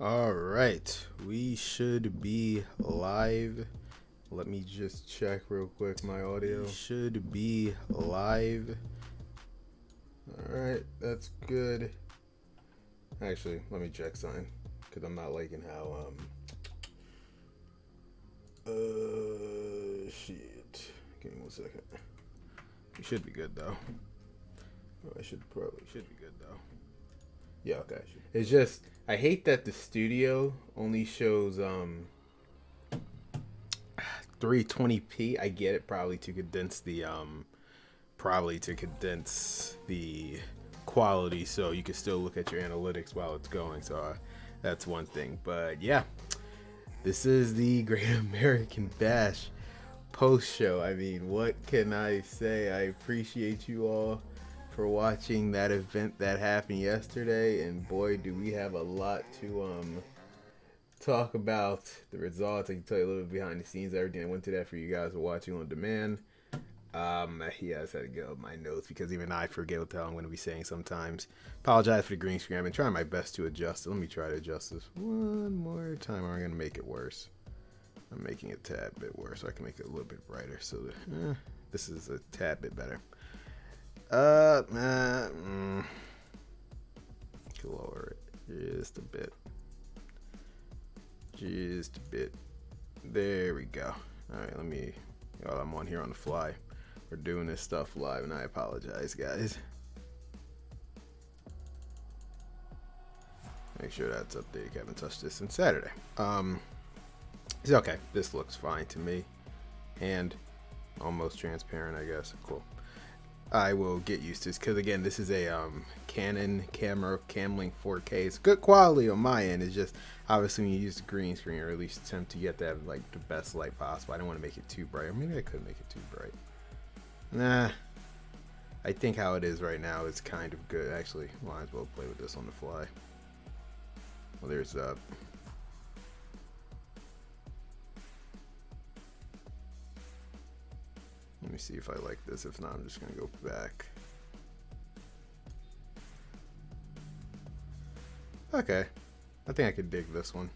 All right, we should be live. Let me just check real quick my audio. We should be live. All right, that's good. Actually, let me check something because I'm not liking how shit. Give me 1 second. We should be good though. I should be good though. Yeah, okay. It's just I hate that the studio only shows 320p. I get it, probably to condense the quality so you can still look at your analytics while it's going. So that's one thing. But yeah, this is the Great American Bash post show. I mean, what can I say? I appreciate you all for watching that event that happened yesterday, and boy, do we have a lot to talk about. The results, I can tell you a little bit behind the scenes, everything that went to that for you guys who are watching on demand. Yes, I had to get up my notes because even I forget what the hell I'm going to be saying sometimes. Apologize for the green screen. I've been trying my best to adjust it. Let me try to adjust this one more time, or I'm going to make it worse. I'm making it a tad bit worse so I can make it a little bit brighter. So this is a tad bit better. Can lower it just a bit. There we go. All right, I'm on here on the fly. We're doing this stuff live, and I apologize, guys. Make sure that's updated. I haven't touched this since Saturday. It's okay. This looks fine to me, and almost transparent, I guess. Cool. I will get used to this because again, this is a Canon camera, Camlink 4K. It's good quality on my end. It's just obviously when you use the green screen, or at least attempt to get that like the best light possible. I don't want to make it too bright. Or maybe I could make it too bright. Nah, I think how it is right now is kind of good. Actually, might as well play with this on the fly. Well, there's Let me see if I like this. If not, I'm just gonna go back. Okay, I think I could dig this one.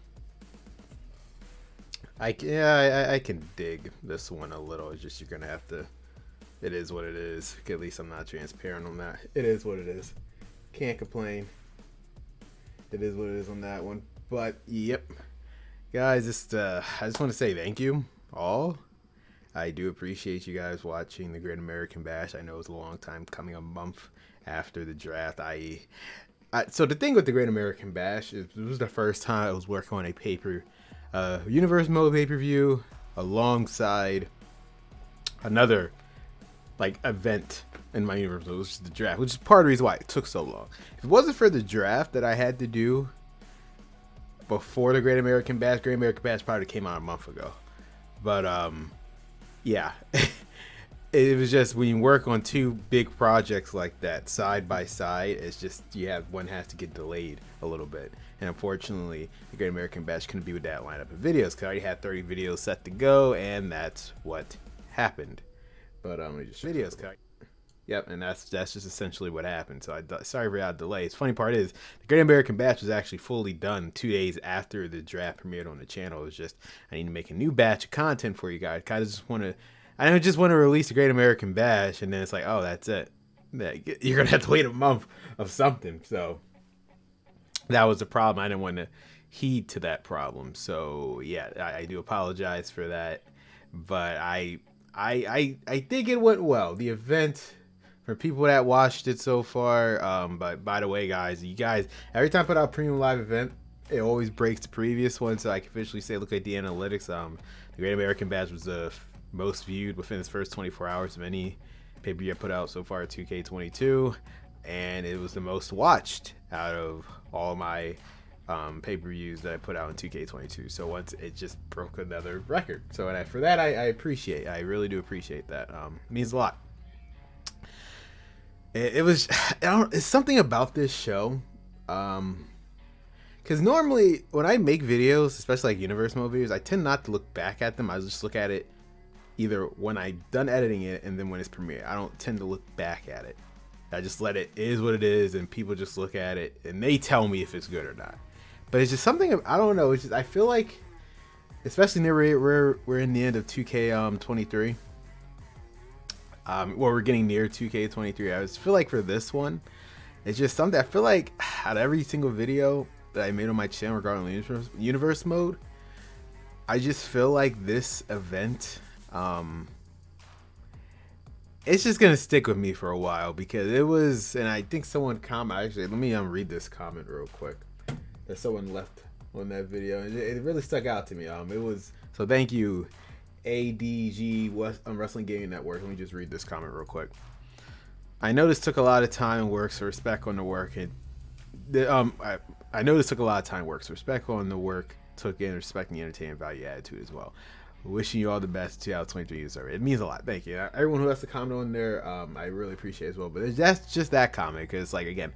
I can dig this one a little. It's just you're gonna have to. It is what it is. At least I'm not transparent on that. It is what it is. Can't complain. It is what it is on that one. But yep, guys, I just want to say thank you all. I do appreciate you guys watching the Great American Bash. I know it's a long time coming, a month after the draft. So the thing with the Great American Bash is it was the first time I was working on a Universe Mode pay-per-view alongside another like event in my Universe Mode, which is the draft, which is part of the reason why it took so long. If it wasn't for the draft that I had to do before the Great American Bash probably came out a month ago. But yeah, it was just when you work on two big projects like that side by side, it's just one has to get delayed a little bit. And unfortunately, the Great American Bash couldn't be with that lineup of videos because I already had 30 videos set to go, and that's what happened. But let me just videos cut. Yep, and that's just essentially what happened. So sorry for that delay. The funny part is the Great American Bash was actually fully done 2 days after the draft premiered on the channel. It was just I need to make a new batch of content for you guys. I don't just want to release the Great American Bash, and then it's like, oh, that's it. You're gonna have to wait a month of something. So that was the problem. I didn't want to heed to that problem. So yeah, I do apologize for that. But I think it went well. The event, for people that watched it so far, but by the way, guys, every time I put out a premium live event, it always breaks the previous one, so I can officially say, look at the analytics. The Great American Bash was the most viewed within its first 24 hours of any pay-per-view I put out so far at 2K22, and it was the most watched out of all my pay-per-views that I put out in 2K22. So once it just broke another record. So for that, I really do appreciate that. It means a lot. It's something about this show. Because normally when I make videos, especially like Universe Mode videos, I tend not to look back at them. I just look at it either when I'm done editing it and then when it's premiered. I don't tend to look back at it. I just let it is what it is, and people just look at it and they tell me if it's good or not. but it's just something I don't know. It's just I feel like, especially near we're in the end of 2K23. Well, we're getting near 2K23. I just feel like for this one, it's just something I feel like out of every single video that I made on my channel regarding the universe mode, I just feel like this event, it's just gonna stick with me for a while because it was, and I think someone commented. Actually, let me read this comment real quick that someone left on that video, and it really stuck out to me. It was, so thank you, ADG Wrestling Gaming Network. Let me just read this comment real quick. I know this took a lot of time and work, so respect on the work. I know this took a lot of time and work, so respect on the work took in, respecting the entertainment value attitude as well. Wishing you all the best 2023 user. It means a lot. Thank you. Everyone who has to comment on there, I really appreciate it as well. But that's just that comment because, like, again,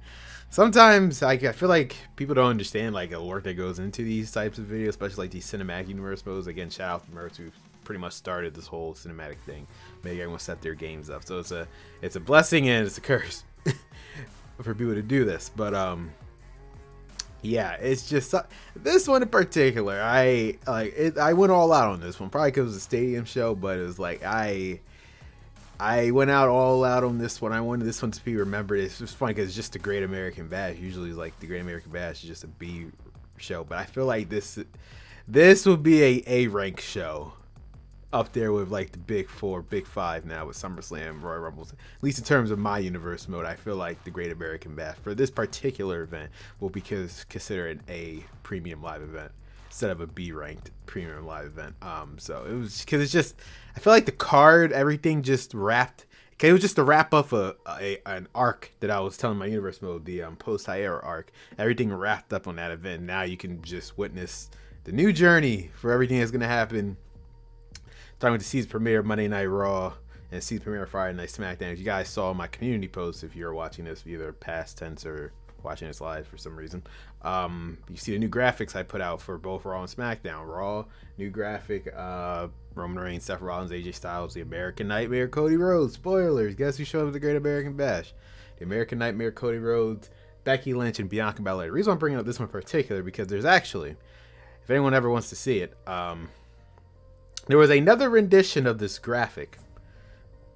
sometimes I feel like people don't understand like the work that goes into these types of videos, especially like these cinematic universe modes. Again, shout out to Mertz who pretty much started this whole cinematic thing, making everyone set their games up. So it's a blessing and it's a curse for people to do this. But yeah, it's just this one in particular. I went all out on this one, probably because it was a stadium show, but it was like I went all out on this one. I wanted this one to be remembered. It's just funny because it's just the Great American Bash. Usually, like the Great American Bash is just a B show, but I feel like this would be a rank show up there with like the big four, big five now with SummerSlam, Royal Rumbles. At least in terms of my universe mode, I feel like the Great American Bash for this particular event will be considered a premium live event instead of a B-ranked premium live event. So it was because it's just, I feel like the card, everything just wrapped. Okay, it was just a wrap up an arc that I was telling my universe mode, the post-Hiera arc. Everything wrapped up on that event. Now you can just witness the new journey for everything that's going to happen. Starting with the season premiere of Monday Night Raw and season premiere of Friday Night SmackDown. If you guys saw my community post, if you're watching this either past tense or watching this live for some reason, you see the new graphics I put out for both Raw and SmackDown. Raw, new graphic, Roman Reigns, Seth Rollins, AJ Styles, the American Nightmare, Cody Rhodes. Spoilers, guess who showed up at the Great American Bash? The American Nightmare, Cody Rhodes, Becky Lynch, and Bianca Belair. The reason I'm bringing up this one in particular because there's actually, if anyone ever wants to see it, there was another rendition of this graphic,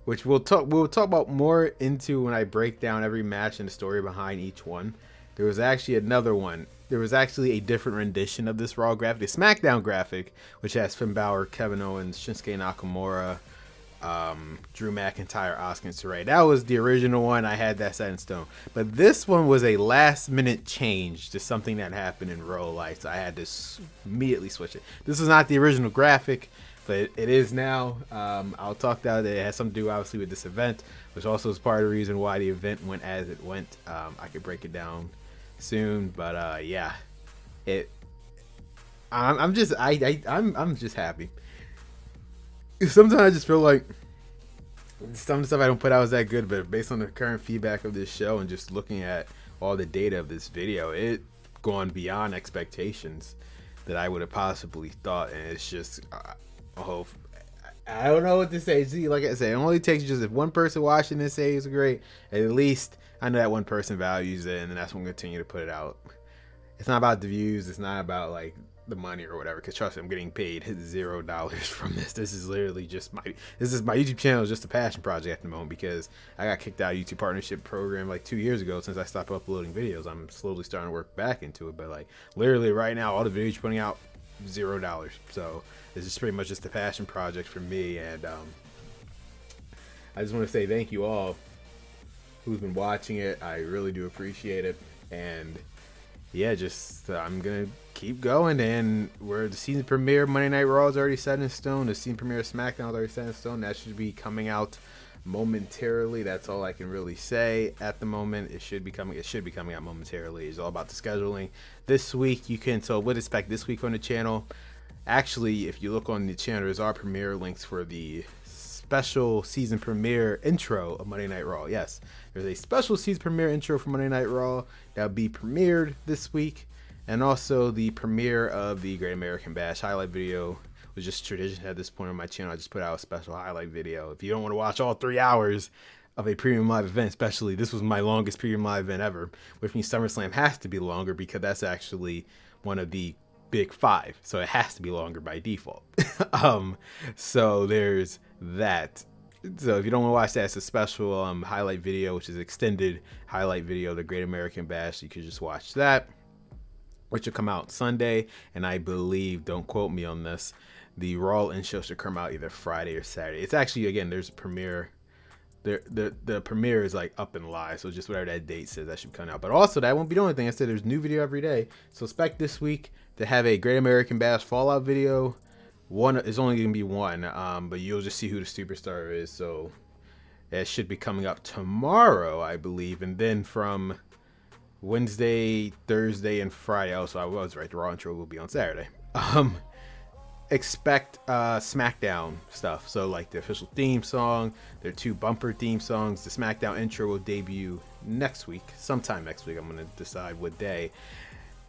which we'll talk about more into when I break down every match and the story behind each one. There was actually another one. There was actually a different rendition of this Raw graphic, the SmackDown graphic, which has Finn Balor, Kevin Owens, Shinsuke Nakamura, Drew McIntyre, Asuka, and Saray. That was the original one. I had that set in stone. But this one was a last-minute change to something that happened in real life, so I had to immediately switch it. This was not the original graphic, but it is now. I'll talk about it. It has something to do, obviously, with this event, which also is part of the reason why the event went as it went. I could break it down soon, but yeah, I'm just happy. Sometimes I just feel like some of the stuff I don't put out is that good, but based on the current feedback of this show and just looking at all the data of this video, it gone beyond expectations that I would have possibly thought, and it's just. I don't know what to say. See, like I said, it only takes just if one person watching this say it's great, at least I know that one person values it, and then that's when we continue to put it out. It's not about the views. It's not about like the money or whatever. Because trust me, I'm getting paid $0 from this. This is literally just my YouTube channel is just a passion project at the moment because I got kicked out of YouTube partnership program like 2 years ago. Since I stopped uploading videos, I'm slowly starting to work back into it. But like literally right now, all the videos you're putting out, $0. So this is pretty much just a passion project for me, and I just want to say thank you all who's been watching it. I really do appreciate it, and yeah, just I'm gonna keep going. And where the season premiere Monday Night Raw is already set in stone, the season premiere of SmackDown is already set in stone. That should be coming out momentarily. That's all I can really say at the moment. It should be coming out momentarily. It's all about the scheduling. This week you can what expect this week on the channel. Actually, if you look on the channel, there's our premiere links for the special season premiere intro of Monday Night Raw. Yes, there's a special season premiere intro for Monday Night Raw that'll be premiered this week, and also the premiere of the Great American Bash highlight video was just tradition at this point on my channel. I just put out a special highlight video. If you don't want to watch all 3 hours of a premium live event, especially this was my longest premium live event ever, which means SummerSlam has to be longer because that's actually one of the big five, so it has to be longer by default. So there's that. So if you don't want to watch that, it's a special highlight video, which is extended highlight video of the Great American Bash. You could just watch that, which will come out Sunday, and I believe, don't quote me on this, the Raw in-show should come out either Friday or Saturday. It's actually, again, there's a premiere. The premiere is like up and live, so just whatever that date says, that should come out. But also, that won't be the only thing. I said there's new video every day, so expect this week to have a Great American Bash Fallout video. One is only going to be one, but you'll just see who the superstar is. So it should be coming up tomorrow, I believe, and then from Wednesday, Thursday, and Friday. Oh, so I was right. The Raw intro will be on Saturday. Expect SmackDown stuff. So like the official theme song, their 2 bumper theme songs. The SmackDown intro will debut next week, sometime next week. I'm gonna decide what day.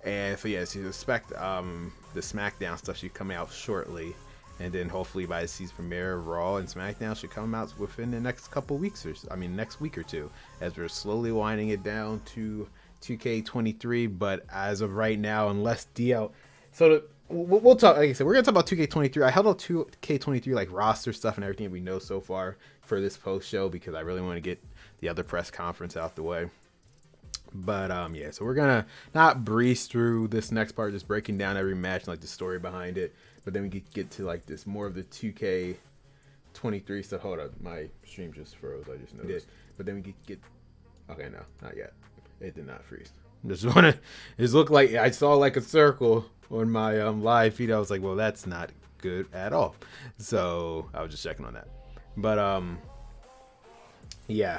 And so yeah, so you expect the SmackDown stuff should come out shortly, and then hopefully by the season premiere, Raw and SmackDown should come out within the next couple weeks, or next week or two, as we're slowly winding it down to 2K23. But as of right now, unless DL, we'll talk. Like I said, we're gonna talk about 2K23. I held out 2K23 like roster stuff and everything we know so far for this post show, because I really want to get the other press conference out the way. But yeah, so we're gonna not breeze through this next part, just breaking down every match and like the story behind it. But then we get to like this more of the 2K23 stuff. Hold up, my stream just froze. I just noticed. But then we get okay, no, not yet. It did not freeze. It looked like I saw like a circle on my live feed. I was like, well, that's not good at all. So I was just checking on that. But yeah.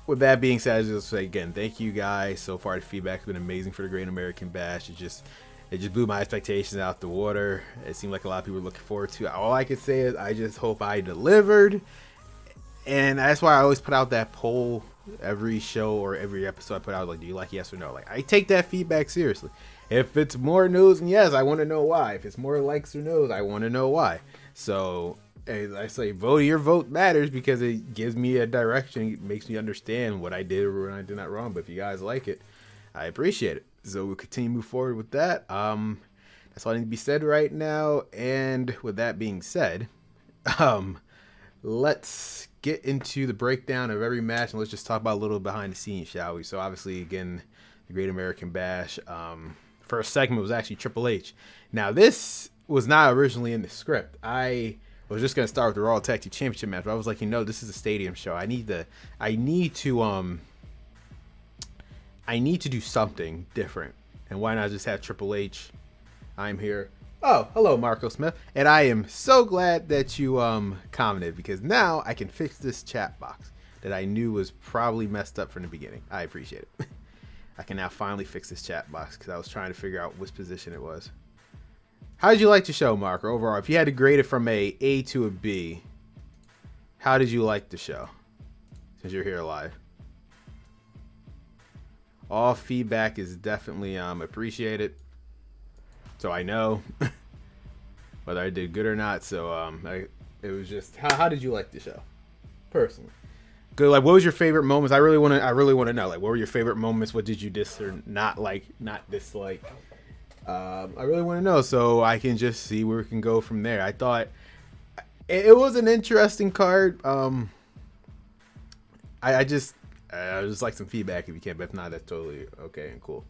With that being said, I just say again, thank you guys so far. The feedback has been amazing for the Great American Bash. It just blew my expectations out the water. It seemed like a lot of people were looking forward to it. All I can say is I just hope I delivered, and that's why I always put out that poll every show or every episode. I put out like, do you like yes or no? Like, I take that feedback seriously. If it's more no's and yes, I want to know why. If it's more likes or no's, I want to know why. So as I say, your vote matters, because it gives me a direction. It makes me understand what I did or what I did not wrong. But if you guys like it, I appreciate it. So we'll continue to move forward with that. That's all I need to be said right now. And with that being said, let's get into the breakdown of every match, and let's just talk about a little behind the scenes, shall we? So obviously, again, the Great American Bash. First segment was actually Triple H. Now, this was not originally in the script. I was just gonna start with the Raw Tag Team Championship match, but I was like, this is a stadium show. I need to do something different, and why not just have Triple H? I'm here. Oh, hello, Marco Smith, and I am so glad that you commented, because now I can fix this chat box that I knew was probably messed up from the beginning. I appreciate it. I can now finally fix this chat box, because I was trying to figure out which position it was. How did you like the show, Marco, overall? If you had to grade it from A to a B, how did you like the show, since you're here live? All feedback is definitely appreciated, so I know whether I did good or not. So it was just, how did you like the show, personally? Good. Like, what was your favorite moments? I really want to know. Like, what were your favorite moments? What did you not dislike? I really want to know, so I can just see where we can go from there. I thought it was an interesting card. I just like some feedback if you can, but if not, that's totally okay and cool.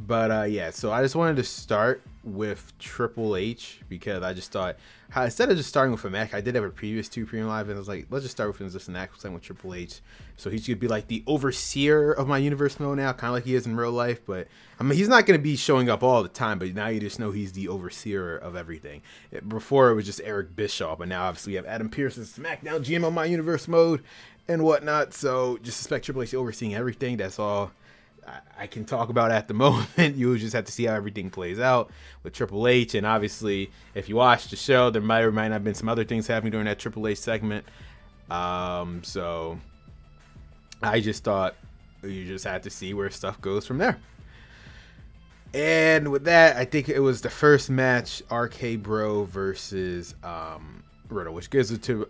But yeah, so I just wanted to start with Triple H, because I just thought, instead of just starting with a match, I did have a previous 2 premium live, and I was like, let's just start with just an actual time with Triple H. So he's gonna be like the overseer of my universe mode now, kind of like he is in real life. But I mean, he's not gonna be showing up all the time, but now you just know he's the overseer of everything. Before it was just Eric Bischoff, but now obviously we have Adam Pearce as SmackDown GM on my universe mode and whatnot. So just expect Triple H overseeing everything. That's all I can talk about at the moment. You just have to see how everything plays out with Triple H. And obviously, if you watch the show, there might or might not have been some other things happening during that Triple H segment. So I just thought you just had to see where stuff goes from there. And with that, I think it was the first match, RK Bro versus Riddle, which gives it to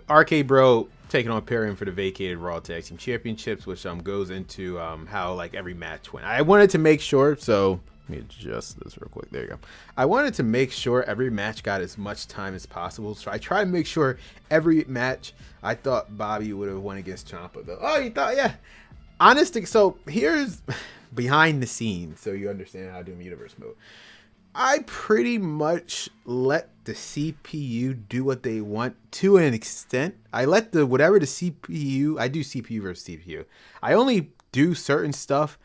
RK Bro taking on Perry for the vacated Raw Tag Team Championships, which goes into how like every match went. I wanted to make sure, so let me adjust this real quick. There you go. I wanted to make sure every match got as much time as possible, so I tried to make sure every match. I thought Bobby would have won against Ciampa though. Oh, you thought? Yeah. Honestly, so here's behind the scenes, so you understand how to do universe mode. I pretty much let the CPU do what they want to an extent. I let whatever the CPU, I do CPU versus CPU. I only do certain stuff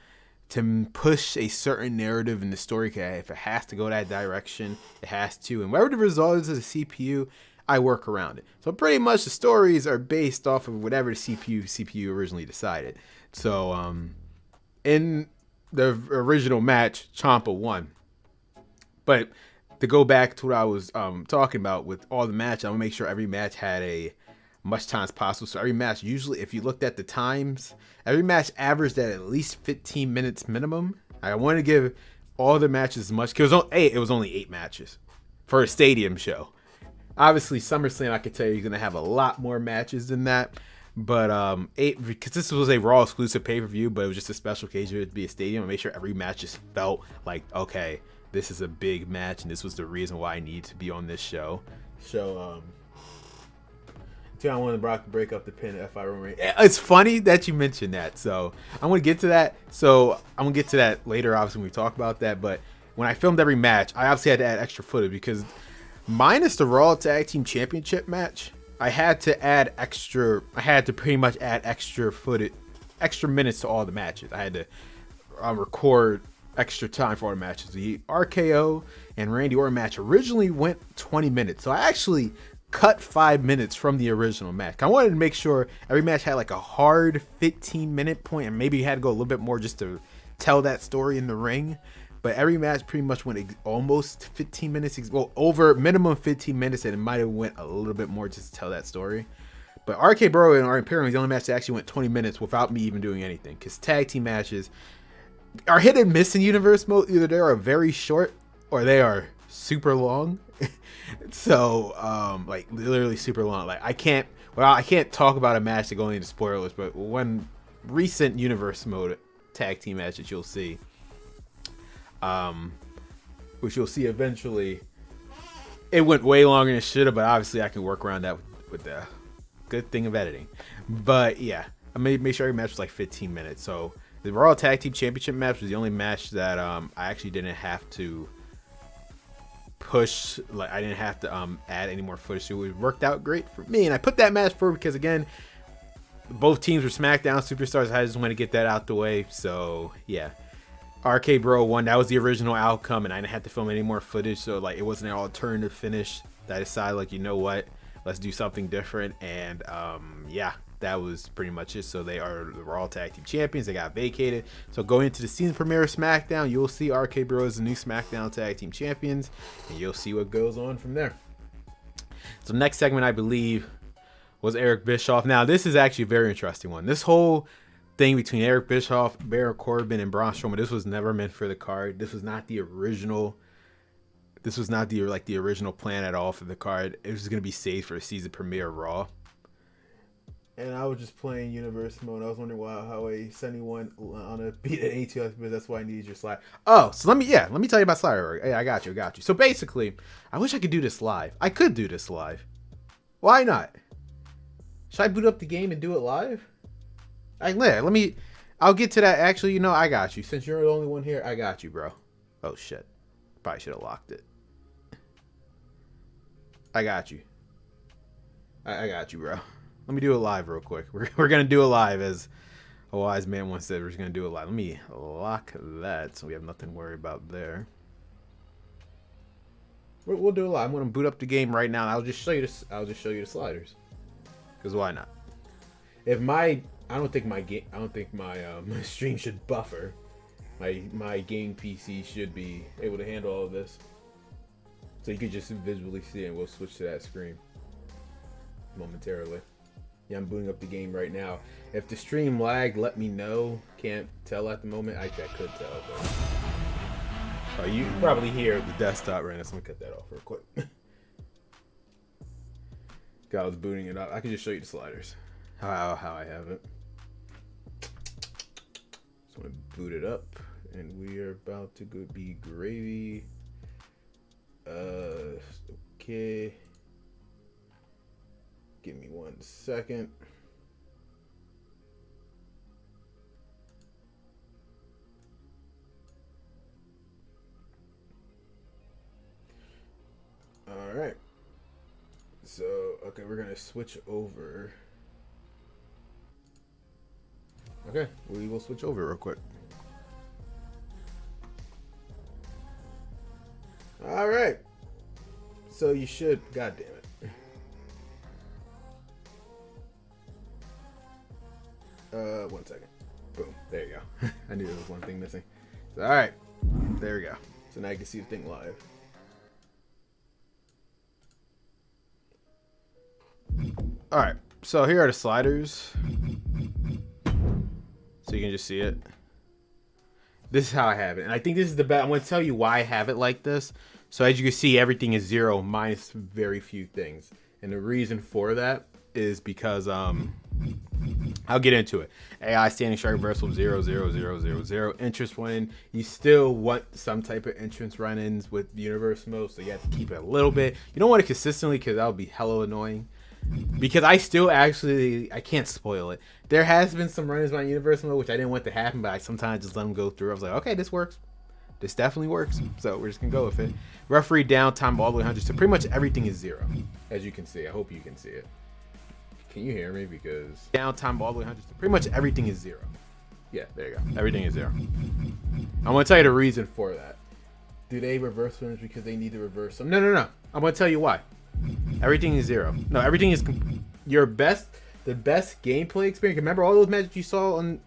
to push a certain narrative in the story. If it has to go that direction, it has to. And whatever the result is of the CPU, I work around it. So pretty much the stories are based off of whatever the CPU originally decided. So in the original match, Ciampa won. But to go back to what I was talking about with all the matches, I'm going to make sure every match had a much time as possible. So every match, usually if you looked at the times, every match averaged at least 15 minutes minimum. I want to give all the matches as much, because it was only 8 matches for a stadium show. Obviously, SummerSlam, I could tell you're going to have a lot more matches than that. But 8, because this was a Raw exclusive pay-per-view, but it was just a special occasion to be a stadium. I made sure every match just felt like, okay, this is a big match, and this was the reason why I need to be on this show. So, I wanted Brock to break up the pin at F5 Roman Reigns. It's funny that you mentioned that. So, I'm going to get to that. So, I'm going to get to that later, obviously, when we talk about that. But when I filmed every match, I obviously had to add extra footage because minus the Raw Tag Team Championship match, I had to pretty much add extra footage, extra minutes to all the matches. I had to record extra time for all the matches. The RKO and Randy Orton match originally went 20 minutes. So I actually cut 5 minutes from the original match. I wanted to make sure every match had like a hard 15-minute point, and maybe had to go a little bit more just to tell that story in the ring. But every match pretty much went almost 15 minutes. Well, over minimum 15 minutes, and it might have went a little bit more just to tell that story. But RK Bro and our Imperium was the only match that actually went 20 minutes without me even doing anything. Because tag team matches are hit and miss in universe mode. Either they are very short or they are super long. So like literally super long. Like I can't talk about a match to go into spoilers, but one recent universe mode tag team match that you'll see, which you'll see eventually, it went way longer than it should have, but obviously I can work around that with the good thing of editing. But yeah, I made sure every match was like 15 minutes. So the Raw Tag Team Championship match was the only match that I actually didn't have to push. Like I didn't have to add any more footage. So it worked out great for me, and I put that match forward because again, both teams were SmackDown superstars. I just want to get that out the way. So yeah, RK Bro won. That was the original outcome, and I didn't have to film any more footage. So like it wasn't an alternative finish. That I decided like, you know what, let's do something different. And yeah, that was pretty much it. So they are the Raw Tag Team Champions. They got vacated. So going into the season premiere of SmackDown, you'll see RK Bro as the new SmackDown Tag Team Champions, and you'll see what goes on from there. So next segment, I believe, was Eric Bischoff. Now this is actually a very interesting one. This whole thing between Eric Bischoff, Baron Corbin, and Braun Strowman, this was never meant for the card. This was not the original. This was not the original plan at all for the card. It was going to be saved for a season premiere of Raw. And I was just playing universe mode. I was wondering how a 71 on a beat at 82, but that's why I needed your slide. Oh, so let me tell you about Slider. Hey, I got you. So basically, I wish I could do this live. I could do this live. Why not? Should I boot up the game and do it live? I'll get to that. Actually, I got you. Since you're the only one here, I got you, bro. Oh shit. Probably should have locked it. I got you. I got you, bro. Let me do it live real quick. We're going to do it live, as a wise man once said. We're just going to do it live. Let me lock that so we have nothing to worry about there. We'll do it live. I'm going to boot up the game right now. I'll just show you this. I'll just show you the sliders. Because why not? I don't think my stream should buffer. My game PC should be able to handle all of this. So you could just visually see it, and we'll switch to that screen momentarily. Yeah, I'm booting up the game right now. If the stream lagged, let me know. Can't tell at the moment. I could tell, but you probably hear the desktop right now, so I'm gonna cut that off real quick. I was booting it up. I can just show you the sliders. How I have it. Just want to boot it up, and we are about to go be gravy. Okay. Give me 1 second. All right. So, okay, we're gonna switch over. Okay, we will switch over real quick. All right. So you should, god damn it. 1 second. Boom. There you go. I knew there was one thing missing. So, all right. There we go. So now you can see the thing live. All right. So here are the sliders. So you can just see it. This is how I have it. And I think this is the best. I'm going to tell you why I have it like this. So as you can see, everything is 0 minus very few things. And the reason for that is because I'll get into it. AI standing strike reversal 0 0 0 0 0. Entrance run-in. You still want some type of entrance run-ins with universe mode, so you have to keep it a little bit. You don't want it consistently because that would be hella annoying. Because I still actually, I can't spoil it. There has been some run-ins by universe mode, which I didn't want to happen, but I sometimes just let them go through. I was like, okay, this works. This definitely works. So we're just going to go with it. Referee downtime all the way 100. So pretty much everything is 0, as you can see. I hope you can see it. Can you hear me? Because downtime all the way 100. So pretty much everything is 0. Yeah, there you go. Everything is 0. I'm going to tell you the reason for that. Do they reverse winners because they need to reverse them? No. I'm going to tell you why. Everything is 0. No, everything is your best. The best gameplay experience. Remember all those matches you saw on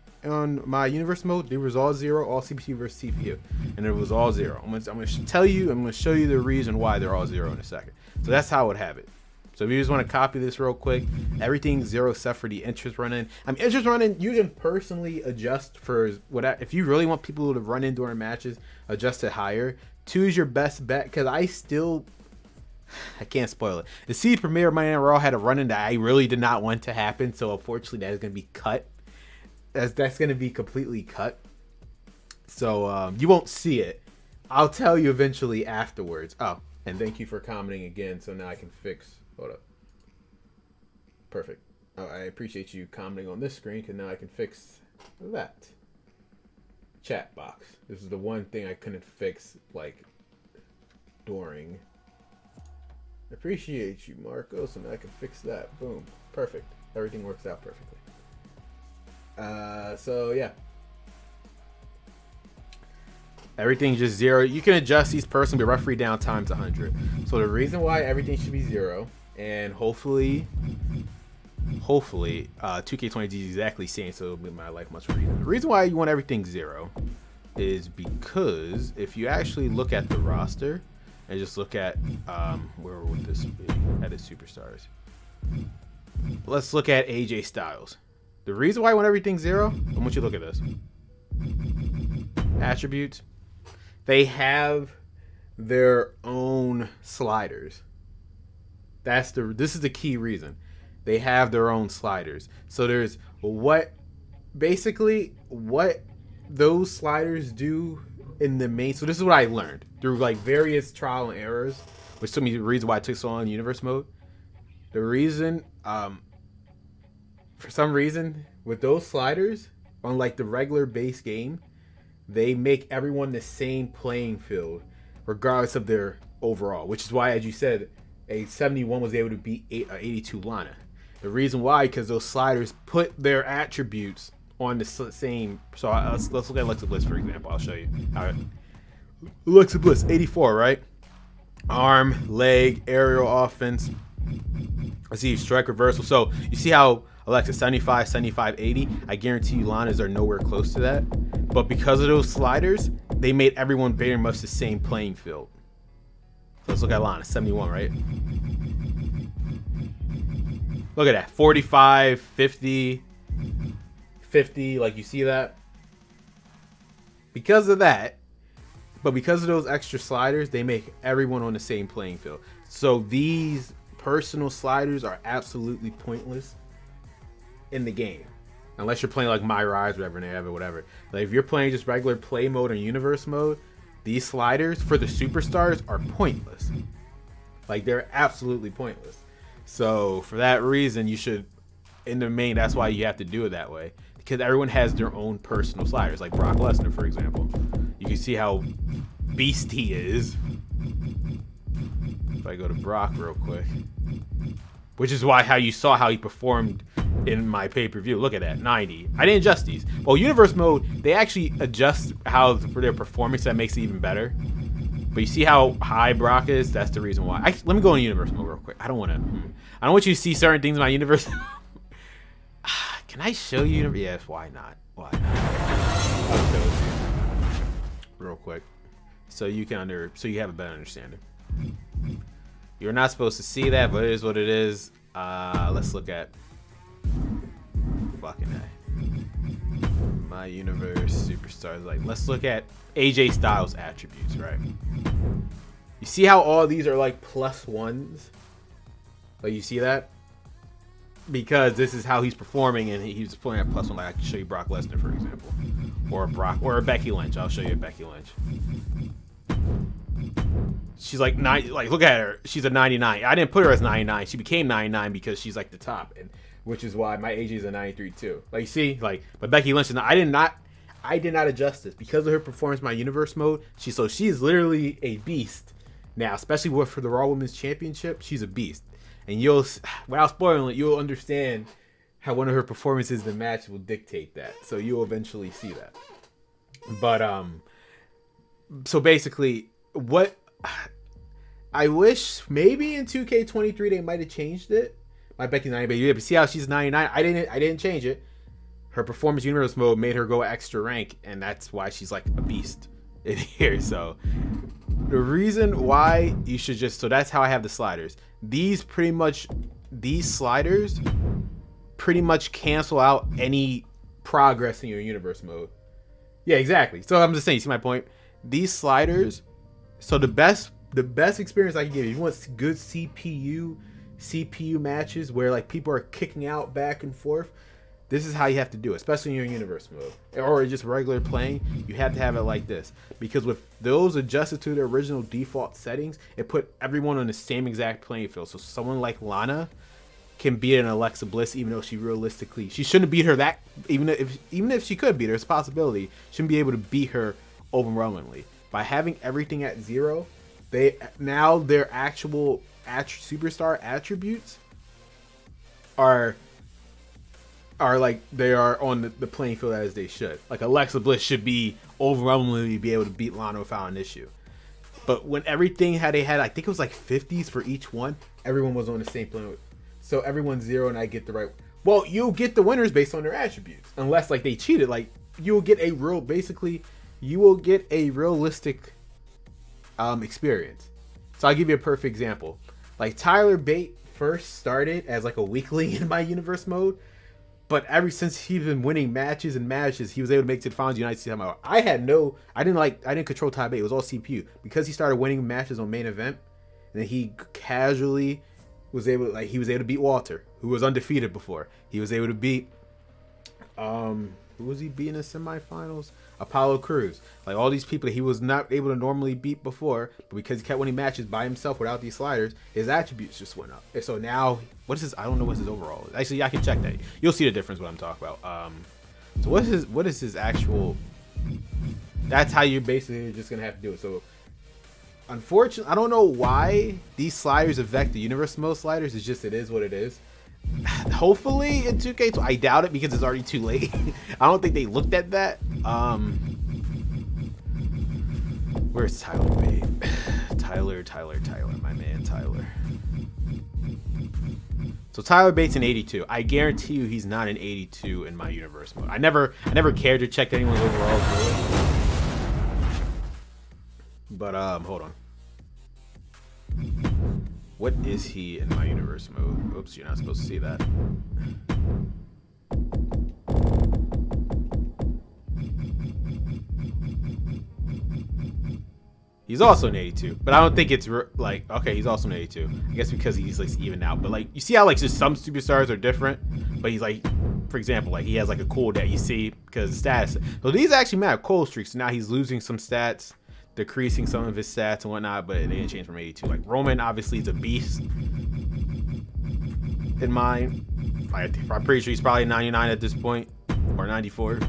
my universe mode? It was all 0, all CPU versus CPU, and it was all 0. I'm gonna tell you. I'm gonna show you the reason why they're all 0 in a second. So that's how I would have it. So if you just want to copy this real quick, everything's 0 except for the entrance run-in. Entrance run-in, you can personally adjust for what if you really want people to run in during matches, adjust it higher. 2 is your best bet because I can't spoil it. The seed premiere of Monday Night Raw had a run-in that I really did not want to happen, so unfortunately that is going to be cut. That's going to be completely cut. So you won't see it. I'll tell you eventually afterwards. Oh, and thank you for commenting again, so now I can fix. Hold up. Perfect. Oh, I appreciate you commenting on this screen, because now I can fix that. Chat box. This is the one thing I couldn't fix, like, during. Appreciate you, Marco, so now I can fix that. Boom. Perfect. Everything works out perfectly. So yeah. Everything's just 0. You can adjust these personally, but referee downtime's 100. So the reason why everything should be 0, and hopefully 2K22 is exactly same, so it'll make my life much more easier. The reason why you want everything 0 is because if you actually look at the roster and just look at where would this be? Edit superstars. Let's look at AJ Styles. The reason why I want everything 0, I want you to look at this. Attributes. They have their own sliders. This is the key reason. They have their own sliders. So there's basically what those sliders do in the main. So this is what I learned through like various trial and errors, which took me the reason why I took so long in universe mode. The reason, for some reason, with those sliders on like the regular base game, they make everyone the same playing field, regardless of their overall. Which is why, as you said, a 71 was able to beat 82 Lana. The reason why, because those sliders put their attributes on the same. So let's look at Alexa Bliss, for example. I'll show you. All right. Alexa Bliss, 84, right? Arm, leg, aerial offense. I see strike reversal. So you see how Alexa 75, 75, 80. I guarantee you Lana's are nowhere close to that. But because of those sliders, they made everyone very much the same playing field. So let's look at Lana, 71, right? Look at that, 45, 50, 50, like you see that? Because of that, but because of those extra sliders, they make everyone on the same playing field. So these personal sliders are absolutely pointless in the game. Unless you're playing like My Rise, whatever, and they have it, whatever. Like if you're playing just regular play mode or universe mode, these sliders for the superstars are pointless. Like they're absolutely pointless. So for that reason, you should, in the main, that's why you have to do it that way. Because everyone has their own personal sliders. Like Brock Lesnar, for example. You can see how beast he is. If I go to Brock real quick. Which is why how you saw how he performed in my pay-per-view. Look at that, 90. I didn't adjust these. Well, universe mode, they actually adjust how for their performance. That makes it even better. But you see how high Brock is? That's the reason why. Let me go in universe mode real quick. I don't want you to see certain things in my universe. Can I show you? Yes, why not? Why not? I'll show it to you real quick. So you can so you have a better understanding. You're not supposed to see that, but it is what it is. Let's look at fucking my universe superstars. Like, let's look at AJ Styles attributes, right? You see how all these are like +1s? Like, you see that? Because this is how he's performing, and he's playing at +1. Like, I can show you Brock Lesnar, for example, or a Becky Lynch. I'll show you a Becky Lynch. She's like look at her. She's a 99. I didn't put her as 99. She became 99 because she's like the top, and which is why my AJ is a 93 too. Like, you see, like, but Becky Lynch is not. I did not adjust this because of her performance in my universe mode. She is literally a beast now, especially for the Raw Women's Championship. She's a beast, and without spoiling it, you'll understand how one of her performances in the match will dictate that. So you'll eventually see that. But so basically, what I wish maybe in 2K23 they might have changed it. My Becky 99, but see how she's 99. I didn't change it. Her performance universe mode made her go extra rank, and that's why she's like a beast in here. So the reason why you should so that's how I have the sliders. These sliders pretty much cancel out any progress in your universe mode. Yeah, exactly. So I'm just saying, you see my point? These sliders, so the best experience I can give you, if you want good CPU matches where like people are kicking out back and forth, this is how you have to do it, especially in your universe mode or just regular playing. You have to have it like this, because with those adjusted to the original default settings, it put everyone on the same exact playing field. So someone like Lana can beat an Alexa Bliss, even though she shouldn't beat her that, even if she could beat her, it's a possibility, shouldn't be able to beat her overwhelmingly. By having everything at 0, their actual superstar attributes are like they are on the playing field as they should. Like Alexa Bliss should be overwhelmingly be able to beat Lana without an issue. But when everything they had, I think it was like 50s for each one, everyone was on the same plane. So everyone's 0 and I get the right. Well, you'll get the winners based on their attributes, unless like they cheated. Like you will get a realistic experience. So I'll give you a perfect example. Like Tyler Bate first started as like a weakling in my universe mode, but ever since he's been winning matches, he was able to make it to the finals United States title. I didn't control Tyler Bate. It was all CPU because he started winning matches on main event, and then he casually was able to beat Walter, who was undefeated before. He was able to beat who was he beating in the semifinals? Apollo Crews. Like all these people that he was not able to normally beat before, but because he kept winning matches by himself without these sliders, his attributes just went up. And so now, what is his? I don't know what his overall is. Actually, I can check that. You'll see the difference what I'm talking about. So what is his actual? That's how you're basically just gonna have to do it. So unfortunately, I don't know why these sliders affect the universe mode sliders. It's just, it is what it is. Hopefully in 2K, I doubt it because it's already too late. I don't think they looked at that. Where's Tyler Bate? Tyler, my man Tyler. So Tyler Bate's an 82. I guarantee you he's not an 82 in my universe mode. I never cared to check anyone's overall score. But hold on. What is he in my universe mode? Oops, you're not supposed to see that. He's also an 82, but I don't think it's like, okay, he's also an 82. I guess because he's like even out. But like, you see how like just some superstars are different, but he's like, for example, like he has like a cool that you see because status. So these actually matter, cold streaks. So now he's losing some stats, decreasing some of his stats and whatnot, but it didn't change from 82. Like Roman obviously is a beast in mine. I'm pretty sure he's probably 99 at this point or 94.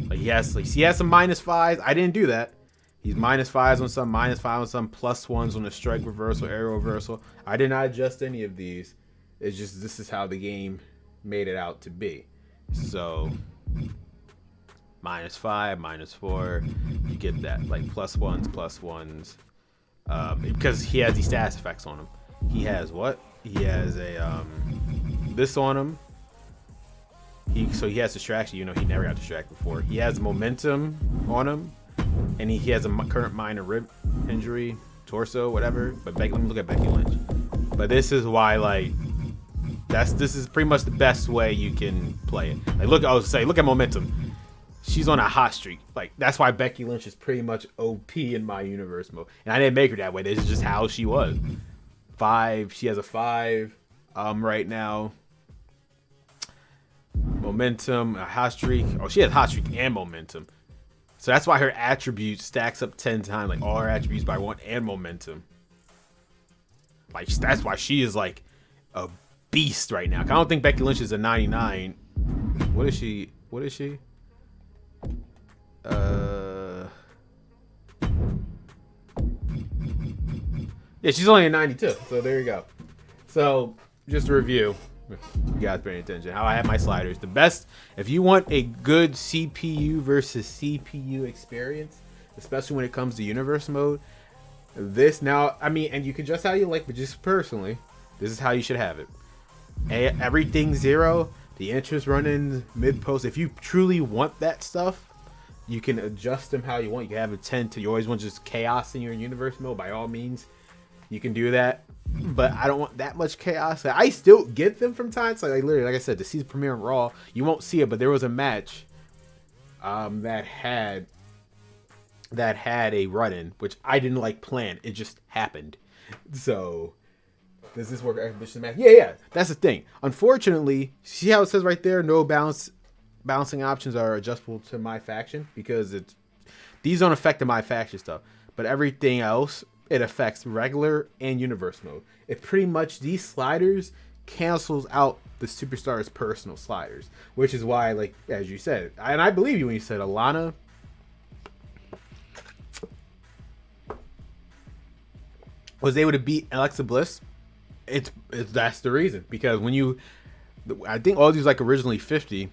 Like he has some -5s. I didn't do that. He's -5s on some, -5 on some, +1s on the strike reversal, aerial reversal. I did not adjust any of these. It's just this is how the game made it out to be. So -5, -4, you get that like +1s, because he has these status effects on him. He has what? He has a this on him. So he has distraction. You know, he never got distracted before. He has momentum on him, and he has a current minor rib injury, torso, whatever. But let me look at Becky Lynch. But this is why, like, this is pretty much the best way you can play it. Like, look at momentum. She's on a hot streak. Like, that's why Becky Lynch is pretty much OP in my universe mode. And I didn't make her that way. This is just how she was. 5. She has a 5 right now. Momentum, a hot streak. Oh, she has hot streak and momentum. So that's why her attributes stacks up 10 times. Like, all her attributes by 1 and momentum. Like, that's why she is, like, a beast right now. I don't think Becky Lynch is a 99. What is she? Yeah, she's only a 92. So there you go. So just to review, you guys paying attention, how I have my sliders. The best, if you want a good CPU versus CPU experience, especially when it comes to universe mode, this now, I mean, and you can adjust how you like, but just personally, this is how you should have it. Everything 0, the interest run-ins, mid-post. If you truly want that stuff, you can adjust them how you want. You can have a 10 to, you always want just chaos in your universe mode, by all means. You can do that, but I don't want that much chaos. I still get them from time to time. Like literally, like I said, the season premiere on Raw, you won't see it, but there was a match that had a run-in, which I didn't like plan. It just happened. So does this work? Match? Yeah. That's the thing. Unfortunately, see how it says right there, no balancing options are adjustable to my faction, because these don't affect my faction stuff, but everything else, it affects regular and universe mode. It pretty much, these sliders cancels out the superstar's personal sliders, which is why, like, as you said, and I believe you when you said Alana was able to beat Alexa Bliss. That's the reason, because when I think all these like originally 50,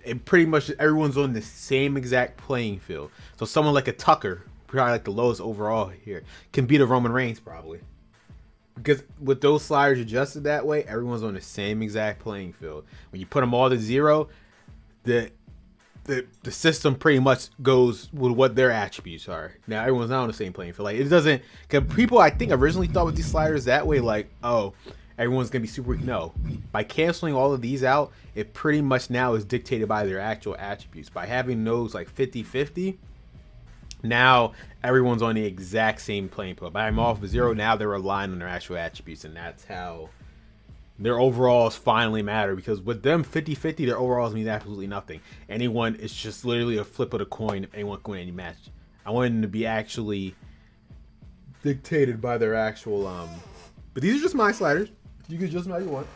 it pretty much everyone's on the same exact playing field. So someone like a Tucker, probably like the lowest overall here, can beat a Roman Reigns probably, because with those sliders adjusted that way, everyone's on the same exact playing field. When you put them all to 0, the system pretty much goes with what their attributes are. Now everyone's not on the same playing field. Like, it doesn't, because people I think originally thought with these sliders that way, like, oh, everyone's gonna be super weak. No, by canceling all of these out, it pretty much now is dictated by their actual attributes. By having those like 50-50, now everyone's on the exact same playing field. By I'm off of 0, now they're relying on their actual attributes, and that's how their overalls finally matter. Because with them 50-50, their overalls mean absolutely nothing. Anyone, it's just literally a flip of the coin if anyone can win any match. I want them to be actually dictated by their actual but these are just my sliders. You can adjust them how you want.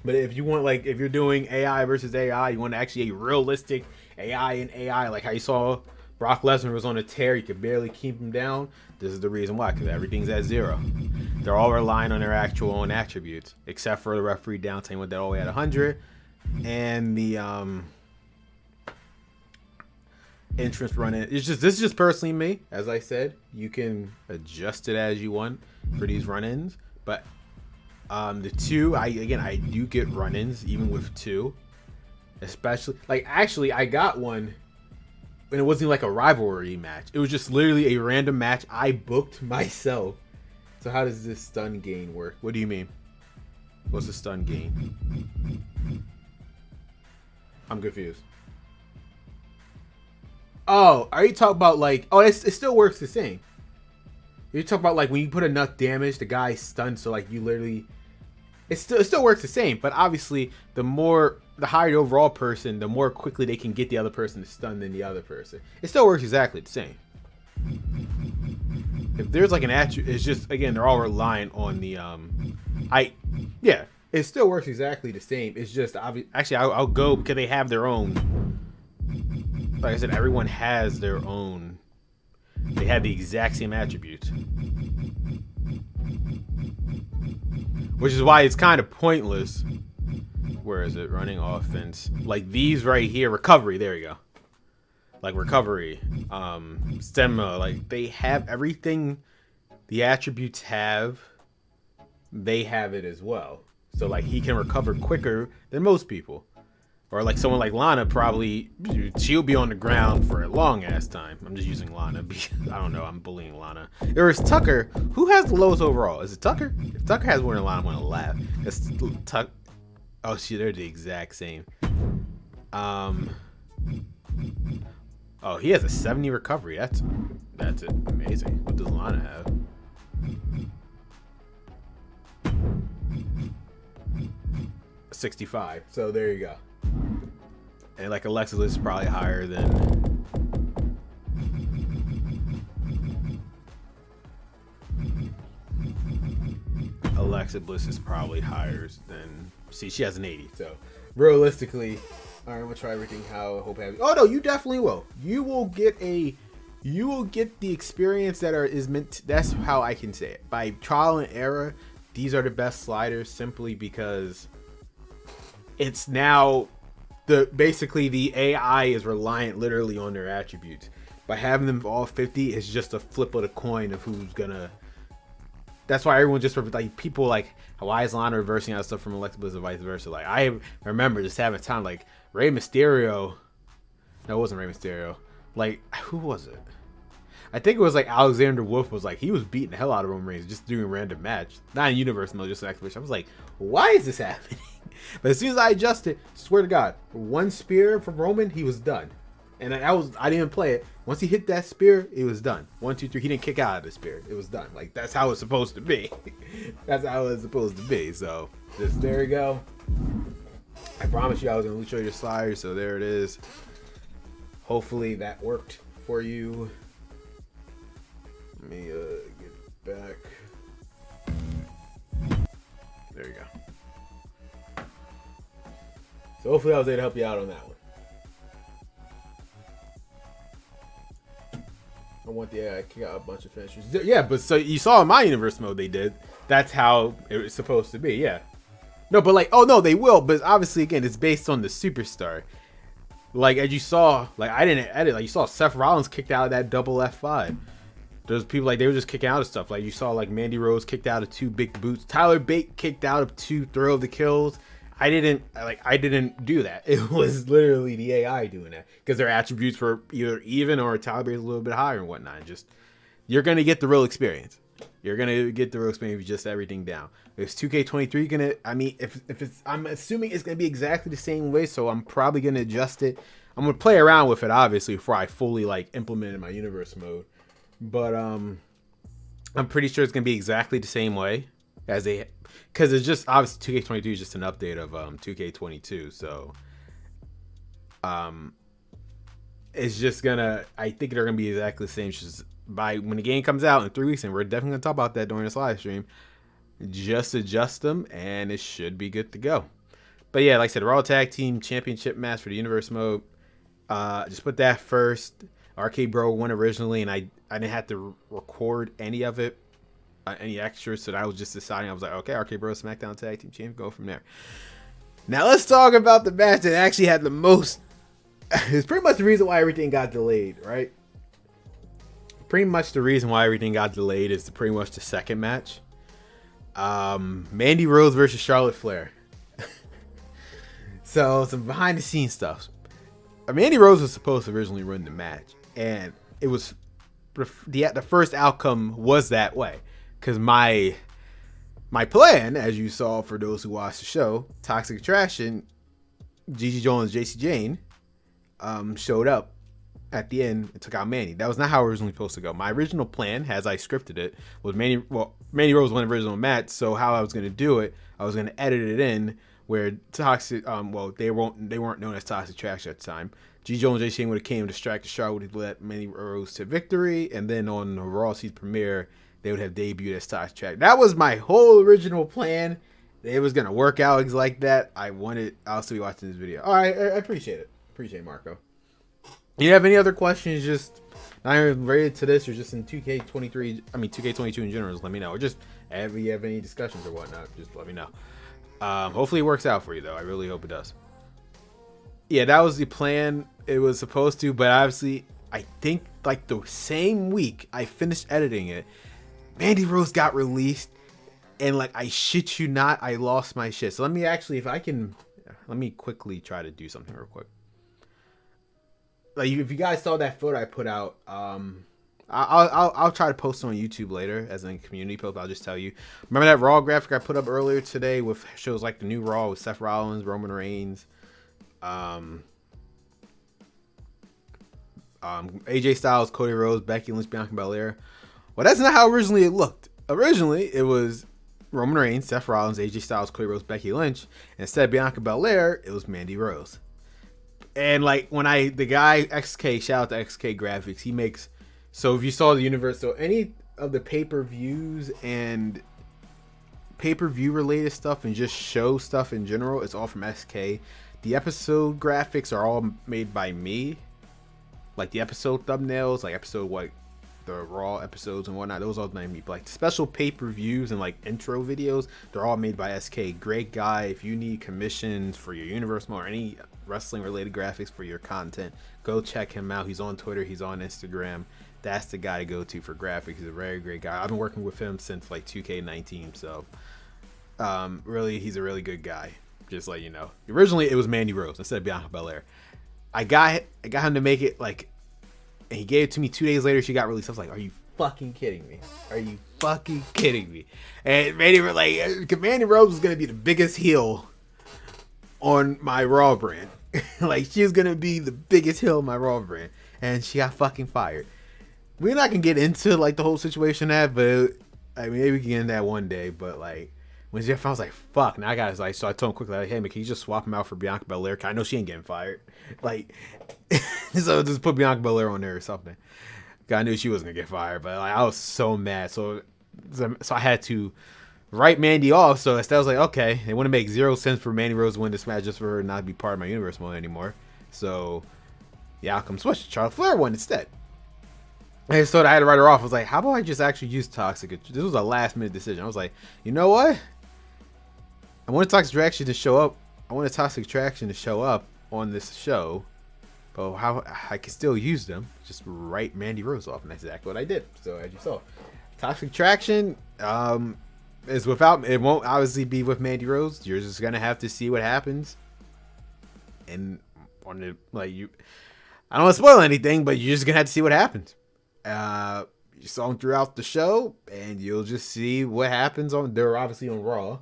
But if you want, like, if you're doing AI versus AI, you want actually a realistic AI and AI, like how you saw Brock Lesnar was on a tear, you could barely keep him down. This is the reason why, because everything's at 0. They're all relying on their actual own attributes, except for the referee downtime with that all the way at 100, and the entrance run-in. This is just personally me. As I said, you can adjust it as you want for these run-ins, but the 2, I do get run-ins even with 2, especially like actually I got one. And it wasn't like a rivalry match. It was just literally a random match I booked myself. So how does this stun gain work? What do you mean? What's the stun gain? I'm confused. Oh, are you talking about like... Oh, it still works the same. You talk about like when you put enough damage, the guy's stunned, so like you literally, it still works the same. But obviously, the higher the overall person, the more quickly they can get the other person to stun than the other person. It still works exactly the same. If there's like an attribute, it's just, again, they're all reliant on the yeah, it still works exactly the same. It's just actually I'll go because they have their own. Like I said, everyone has their own. They have the exact same attributes, which is why it's kind of pointless. Where is it? Running offense, like these right here. Recovery. There you go. Like recovery, stamina. Like they have everything. The attributes have. They have it as well. So like he can recover quicker than most people. Or like someone like Lana, probably she'll be on the ground for a long ass time. I'm just using Lana because I don't know. I'm bullying Lana. There is Tucker. Who has the lowest overall? Is it Tucker? If Tucker has more than Lana, I'm gonna laugh. It's Tuck. Oh shit, they're the exact same. Oh, he has a 70 recovery. That's it. Amazing. What does Lana have? $65. So there you go. And like Alexa Bliss is probably higher than. Alexa Bliss is probably higher than. See, she has an 80. So realistically, all right, I'm gonna try everything. How I hope. Oh no, you definitely will. You will get the experience that is meant. That's how I can say it. By trial and error, these are the best sliders simply because it's now basically the AI is reliant literally on their attributes. By having them all 50, it's just a flip of the coin of who's gonna. That's why everyone just like people like why is Lana reversing out stuff from Alexa Bliss and vice versa. Like I remember just having time like Rey Mysterio. No, it wasn't Rey Mysterio. Like who was it? I think it was like Alexander Wolf was like he was beating the hell out of Roman Reigns just doing a random match, not in universe mode, just activation. I was like, why is this happening? But as soon as I adjusted, swear to God, one spear from Roman, he was done. And I didn't play it. Once he hit that spear, it was done. 1, 2, 3. He didn't kick out of the spear. It was done. Like that's how it's supposed to be. That's how it's supposed to be. So just there you go. I promise you I was gonna show you the sliders, so there it is. Hopefully that worked for you. Let me get back. There you go. So hopefully I was able to help you out on that one. I want the AI kick out a bunch of finishers. Yeah, but so you saw in my universe mode they did. That's how it was supposed to be, yeah. No, but like, oh no, they will, but obviously again, it's based on the superstar. Like as you saw, like I didn't edit, like you saw Seth Rollins kicked out of that double F5. There's people like they were just kicking out of stuff. Like you saw like Mandy Rose kicked out of 2 big boots. Tyler Bate kicked out of 2 throw of the kills. I didn't do that. It was literally the AI doing that because their attributes were either even or Tyler Bate's a little bit higher and whatnot. Just you're gonna get the real experience. You're gonna get the real experience with just everything down. Is 2K23 gonna? I mean, if it's, I'm assuming it's gonna be exactly the same way. So I'm probably gonna adjust it. I'm gonna play around with it obviously before I fully like implement it in my universe mode. But I'm pretty sure it's gonna be exactly the same way as they, because it's just obviously 2K22 is just an update of 2K22. So it's just gonna. I think they're gonna be exactly the same. Just by when the game comes out in 3 weeks, and we're definitely gonna talk about that during this live stream. Just adjust them, and it should be good to go. But yeah, like I said, Raw Tag Team Championship match for the Universe mode. Just put that first. Arcade Bro won originally, and I didn't have to record any of it, any extras, so I was just deciding. I was like, okay, Arcade Bro SmackDown Tag Team Champ, go from there. Now let's talk about the match that actually had the most. It's pretty much the reason why everything got delayed, right? Pretty much the reason why everything got delayed is pretty much the second match. Mandy Rose versus Charlotte Flair. So some behind the scenes stuff. Mandy Rose was supposed to originally run the match, and it was the first outcome was that way because my plan, as you saw for those who watched the show, Toxic Attraction, Gigi Jones, JC Jane, showed up at the end and took out Mandy. That was not how it was originally supposed to go. My original plan, as I scripted it, was Mandy Rose won the original match. So how I was going to do it, I was going to edit it in where Toxic, they weren't known as Toxic Attraction at the time. G. Joe and Jay Shane would have came, distracted Charlotte, would have led Mandy Rose to victory, and then on the Raw season premiere, they would have debuted as Toxic Attraction. That was my whole original plan. It was going to work out like that. I'll still be watching this video. All right, I appreciate it. Appreciate it, Marco. You have any other questions? Just not even related to this, or just in 2K23? I mean 2K22 in general. Just let me know, or just if you have any discussions or whatnot, just let me know. Hopefully it works out for you, though. I really hope it does. Yeah, that was the plan. It was supposed to, but obviously, I think like the same week I finished editing it, Mandy Rose got released, and like I shit you not, I lost my shit. So let me actually, let me quickly try to do something real quick. Like if you guys saw that photo I put out, I'll try to post it on YouTube later as a community post. I'll just tell you. Remember that Raw graphic I put up earlier today with shows like the new Raw with Seth Rollins, Roman Reigns, AJ Styles, Cody Rhodes, Becky Lynch, Bianca Belair. Well, that's not how originally it looked. Originally, it was Roman Reigns, Seth Rollins, AJ Styles, Cody Rhodes, Becky Lynch. Instead of Bianca Belair, it was Mandy Rose. And like the guy XK, shout out to XK Graphics, he makes, so if you saw the universe, so any of the pay-per-views and pay-per-view related stuff and just show stuff in general, it's all from SK. The episode graphics are all made by me. Like the episode thumbnails, like the Raw episodes and whatnot, those all made me. But like the special pay-per-views and like intro videos, they're all made by SK. Great guy. If you need commissions for your Universe or any wrestling related graphics for your content, go check him out. He's on Twitter, he's on Instagram. That's the guy to go to for graphics. He's a very great guy. I've been working with him since like 2K19, so really he's a really good guy. Just let you know. Originally it was Mandy Rose instead of Bianca Belair. I got him to make it like, and he gave it to me 2 days later. She got released. I was like, are you fucking kidding me? Are you fucking kidding me? And Mandy Rose was gonna be the biggest heel on my Raw brand. Like she was gonna be the biggest heel on my Raw brand, and she got fucking fired. We're not gonna get into like the whole situation that, but I mean maybe we can get into that one day. But like when Jeff, I was like, fuck. Now I got like, so I told him quickly, like, hey man, can you just swap him out for Bianca Belair? Cause I know she ain't getting fired. Like, so just put Bianca Belair on there or something. Cause I knew she wasn't gonna get fired, but like I was so mad. So I had to write Mandy off. So instead I was like, okay, it wouldn't make zero sense for Mandy Rose to win this match just for her not to be part of my Universe mode anymore. So the outcome switched. Charlotte Flair won instead. And so I had to write her off. I was like, how about I just actually use Toxic? This was a last minute decision. I was like, you know what? I want a Toxic Attraction to show up. I want a Toxic Attraction to show up on this show. But how I can still use them. Just write Mandy Rose off. And that's exactly what I did. So as you saw, Toxic Attraction is without, it won't obviously be with Mandy Rose. You're just gonna have to see what happens. And on the I don't want to spoil anything, but you're just gonna have to see what happens. You saw them throughout the show, and you'll just see what happens they're obviously on Raw.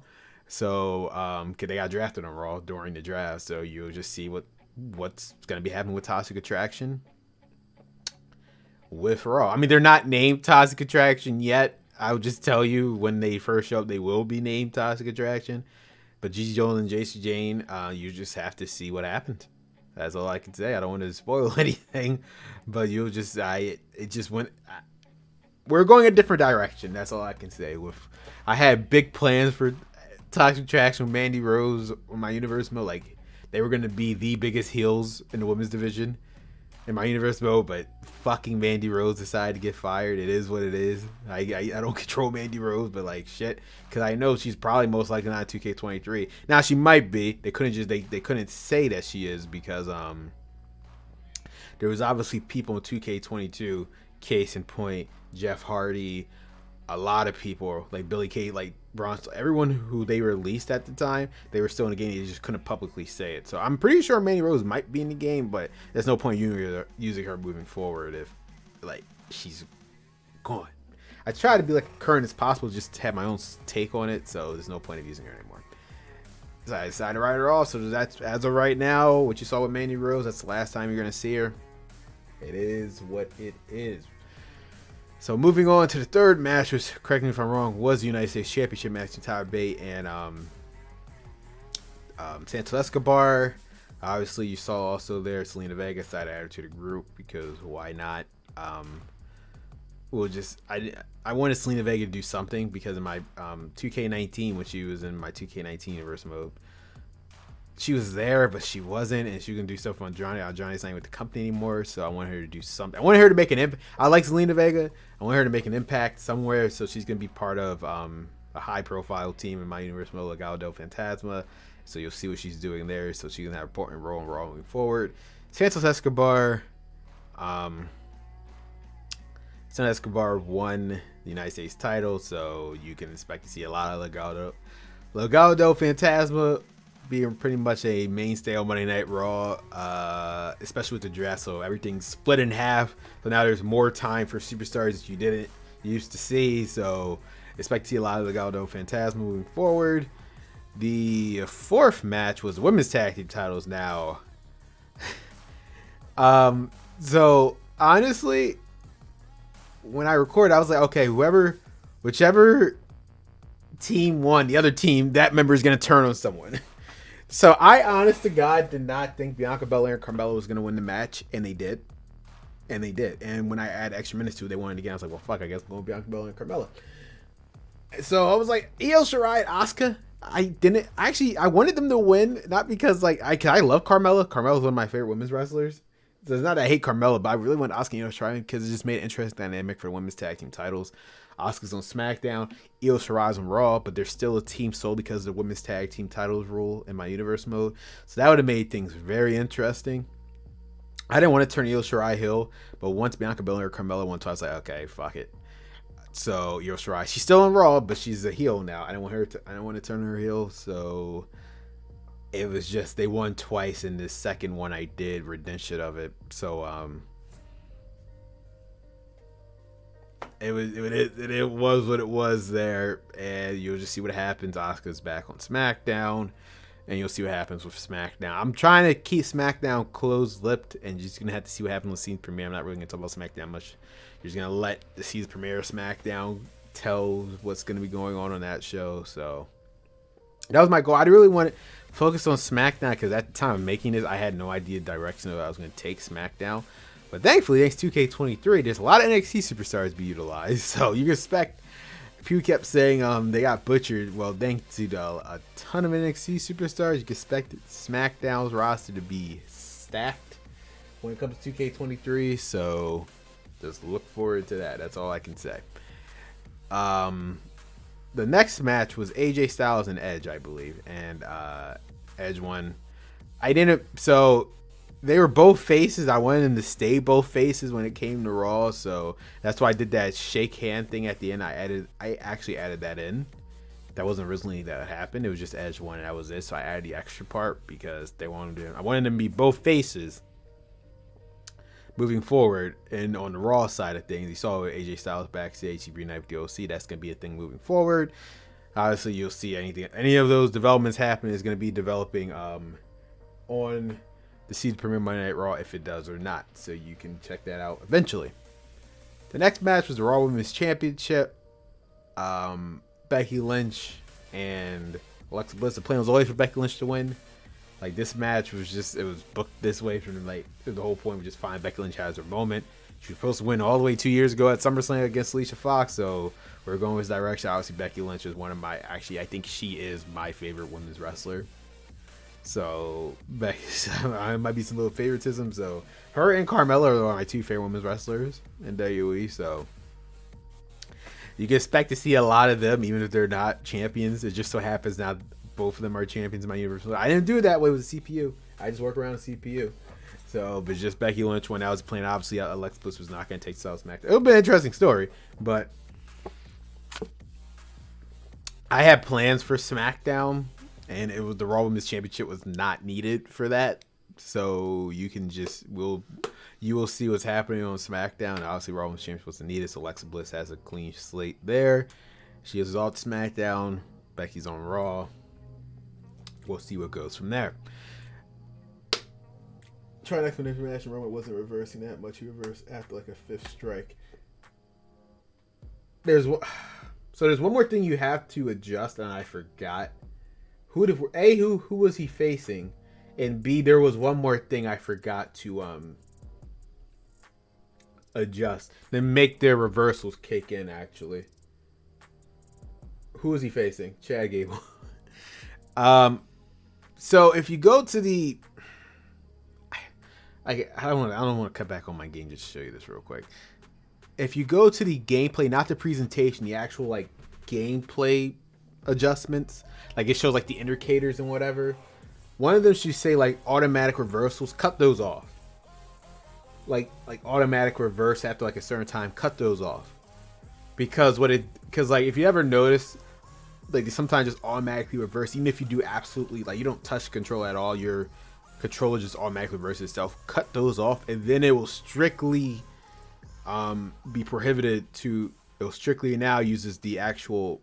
So, cause they got drafted on Raw during the draft. So you'll just see what's gonna be happening with Toxic Attraction with Raw. I mean, they're not named Toxic Attraction yet. I would just tell you when they first show up, they will be named Toxic Attraction. But Gigi Jones and JC Jane, you just have to see what happens. That's all I can say. I don't want to spoil anything, but you'll just, it just went, we're going a different direction. That's all I can say. I had big plans for Toxic Attraction with Mandy Rose on my Universe mode. Like, they were going to be the biggest heels in the women's division in my Universe mode, but fucking Mandy Rose decided to get fired. It is what it is. I don't control Mandy Rose, but like shit, because I know she's probably most likely not 2K23. Now she might be. They couldn't say that she is because there was obviously people in 2K22. Case in point, Jeff Hardy, a lot of people like Billy Kay, like Braun, everyone who they released at the time, they were still in the game. They just couldn't publicly say it. So I'm pretty sure Mandy Rose might be in the game, but there's no point using her moving forward if like she's gone. I try to be like current as possible, just to have my own take on it. So there's no point of using her anymore. So I decided to write her off. So that's as of right now, what you saw with Mandy Rose, that's the last time you're gonna see her. It is what it is. So moving on to the third match, which, correct me if I'm wrong, was the United States Championship match between Tyler Bate and Santos Escobar. Obviously, you saw also there Selena Vega side added to the group because why not? I wanted Selena Vega to do something because in my 2K19, when she was in my 2K19 universe mode, she was there, but she wasn't, and she was gonna do stuff on Johnny. Johnny's not with the company anymore, so I wanted her to do something. I wanted her to make an impact. I like Selena Vega. I want her to make an impact somewhere, so she's gonna be part of a high-profile team in my universe mode, Legado del Fantasma. So you'll see what she's doing there. So she's gonna have an important role in Raw moving forward. Santos Escobar, won the United States title, so you can expect to see a lot of Legado del Fantasma being pretty much a mainstay on Monday Night Raw, especially with the draft. So everything's split in half. So now there's more time for superstars that you didn't used to see. So expect to see a lot of Legado del Fantasma moving forward. The fourth match was the women's tag team titles now. So honestly, when I recorded, I was like, okay, whichever team won, the other team, that member is going to turn on someone. So I, honest to God, did not think Bianca Belair and Carmella was going to win the match, and they did. And when I add extra minutes to it, they wanted to get. I was like, well, fuck, I guess I'm going Bianca Belair and Carmella. So I was like, Io Shirai, Asuka. I wanted them to win, not because I love Carmella. Carmella's one of my favorite women's wrestlers. So it's not that I hate Carmella, but I really want Asuka and Io Shirai because it just made an interesting dynamic for the women's tag team titles. Asuka's on SmackDown, Io Shirai's on Raw, but they're still a team solely because of the women's tag team titles rule in my universe mode. So that would have made things very interesting. I didn't want to turn Io Shirai heel, but once Bianca Belair or Carmella won, I was like, okay, fuck it. So Io Shirai, she's still on Raw, but she's a heel now. I don't want to turn her heel, so it was just they won twice, and the second one I did redemption of it. So it was what it was there, and you'll just see what happens. Asuka's back on SmackDown, and you'll see what happens with SmackDown. I'm trying to keep SmackDown closed-lipped, and you're just gonna have to see what happens with season premiere. I'm not really gonna talk about SmackDown much. You're just gonna let the season premiere of SmackDown tell what's gonna be going on that show. So that was my goal. I really wanted to focus on SmackDown because at the time of making this, I had no idea the direction of I was gonna take SmackDown. But thankfully, thanks to 2K23, there's a lot of NXT superstars be utilized. So you can expect, people kept saying they got butchered. Well, thanks to a ton of NXT superstars, you can expect SmackDown's roster to be stacked when it comes to 2K23. So just look forward to that. That's all I can say. The next match was AJ Styles and Edge, I believe. And Edge won. So they were both faces. I wanted them to stay both faces when it came to Raw, so that's why I did that shake hand thing at the end. I actually added that in. That wasn't originally that happened. It was just Edge won, and that was it. So I added the extra part because I wanted them to be both faces moving forward. And on the Raw side of things, you saw AJ Styles backstage. He reunited with the OC. That's gonna be a thing moving forward. Obviously, you'll see any of those developments happen is gonna be developing on the season premiere Monday Night Raw if it does or not. So you can check that out eventually. The next match was the Raw Women's Championship. Becky Lynch and Alexa Bliss. The plan was always for Becky Lynch to win. Like, this match was it was booked this way from the whole point was just fine. Becky Lynch has her moment. She was supposed to win all the way 2 years ago at SummerSlam against Alicia Fox. So we're going this direction. Obviously, Becky Lynch is I think she is my favorite women's wrestler. So I might be some little favoritism. So her and Carmella are my two favorite women's wrestlers in WWE. So you can expect to see a lot of them, even if they're not champions. It just so happens now both of them are champions in my universe. I didn't do it that way with the CPU. I just work around the CPU. So, but just Becky Lynch when I was playing. Obviously, Alexa Bliss was not going to take South SmackDown. It would be an interesting story, but I had plans for SmackDown. And it was the Raw Women's Championship was not needed for that. So you can you will see what's happening on SmackDown. Obviously, Raw Women's Championship wasn't needed. So Alexa Bliss has a clean slate there. She is all to SmackDown. Becky's on Raw. We'll see what goes from there. try next one match, and Roman wasn't reversing that much. He reversed after like a fifth strike. There's one more thing you have to adjust, and I forgot. Who was he facing? And B, there was one more thing I forgot to adjust. Then make their reversals kick in, actually. Who is he facing? Chad Gable. So if you go to the... I don't want to cut back on my game just to show you this real quick. If you go to the gameplay, not the presentation, the actual like gameplay adjustments, like it shows like the indicators and whatever. One of them should say like automatic reversals. Cut those off. Like automatic reverse after like a certain time. Cut those off. Because like if you ever notice, like they sometimes just automatically reverse, even if you do absolutely like you don't touch control at all. Your controller just automatically reverses itself. Cut those off, and then it will strictly be prohibited to. It will strictly now uses the actual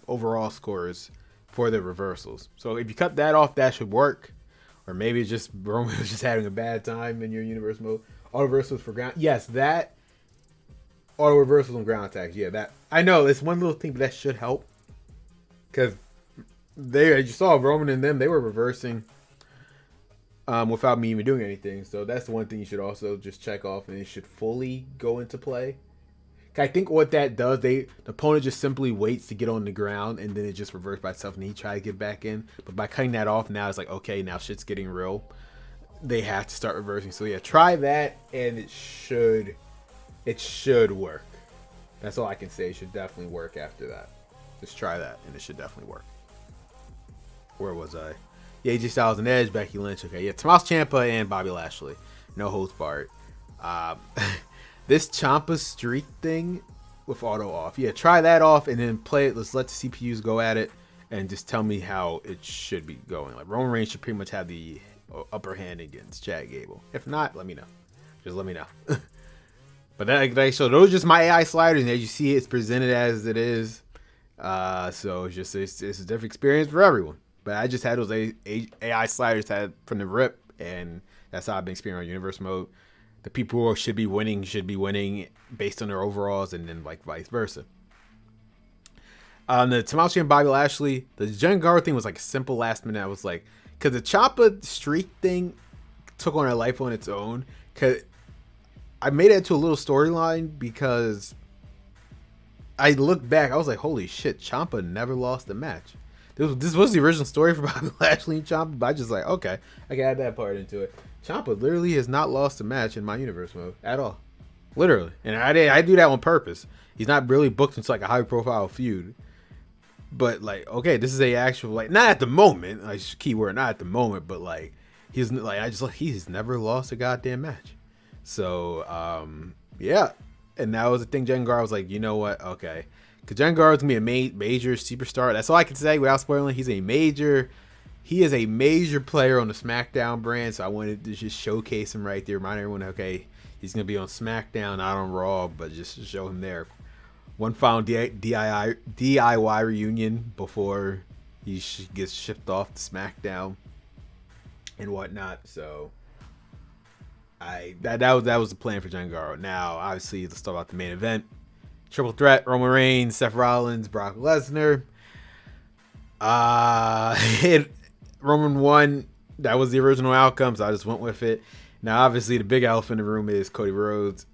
overall scores for the reversals. So if you cut that off, that should work. Or maybe it's just Roman was just having a bad time in your universe mode. Auto reversals for ground. Yes, that auto reversals on ground attacks. Yeah, that I know it's one little thing, but that should help. Because you saw Roman and them, they were reversing without me even doing anything. So that's the one thing you should also just check off, and it should fully go into play. I think what that does, the opponent just simply waits to get on the ground, and then it just reverts by itself, and he tries to get back in. But by cutting that off, now it's like, okay, now shit's getting real. They have to start reversing. So yeah, try that, and it should work. That's all I can say. It should definitely work after that. Just try that, and it should definitely work. Where was I? Yeah, AJ Styles and Edge, Becky Lynch. Okay, yeah, Tommaso Ciampa and Bobby Lashley. No holds barred. This Ciampa streak thing with auto off. Yeah, try that off and then play it. Let's let the CPUs go at it and just tell me how it should be going. Like Roman Reigns should pretty much have the upper hand against Chad Gable. If not, let me know. Just let me know. But so those are just my AI sliders, and as you see, it's presented as it is. So it's a different experience for everyone. But I just had those AI sliders from the rip, and that's how I've been experiencing universe mode. The people who should be winning based on their overalls, and then like vice versa. The Tommaso and Bobby Lashley, the Jen Garber thing was like a simple last minute. I was like, because the Ciampa streak thing took on a life on its own. Because I made it to a little storyline because I looked back. I was like, holy shit, Ciampa never lost a match. This was the original story for Bobby Lashley and Ciampa, but I just like, okay, I can add that part into it. Ciampa literally has not lost a match in my universe mode at all. Literally. And I do that on purpose. He's not really booked into like a high profile feud. But like, okay, this is a actual, like, not at the moment, like keyword, not at the moment, but like he's never lost a goddamn match. So yeah. And that was the thing. Jen Garber was like, you know what? Okay. Because Jen Garber's gonna be a major superstar. That's all I can say without spoiling. He is a major player on the SmackDown brand, so I wanted to just showcase him right there. Remind everyone, okay, he's going to be on SmackDown, not on Raw, but just to show him there. One final DIY reunion before he gets shipped off to SmackDown and whatnot. So that was the plan for Jen Garber. Now, obviously, let's talk about the main event. Triple threat, Roman Reigns, Seth Rollins, Brock Lesnar. Roman won. That was the original outcome, so I just went with it. Now, obviously, the big elephant in the room is Cody Rhodes.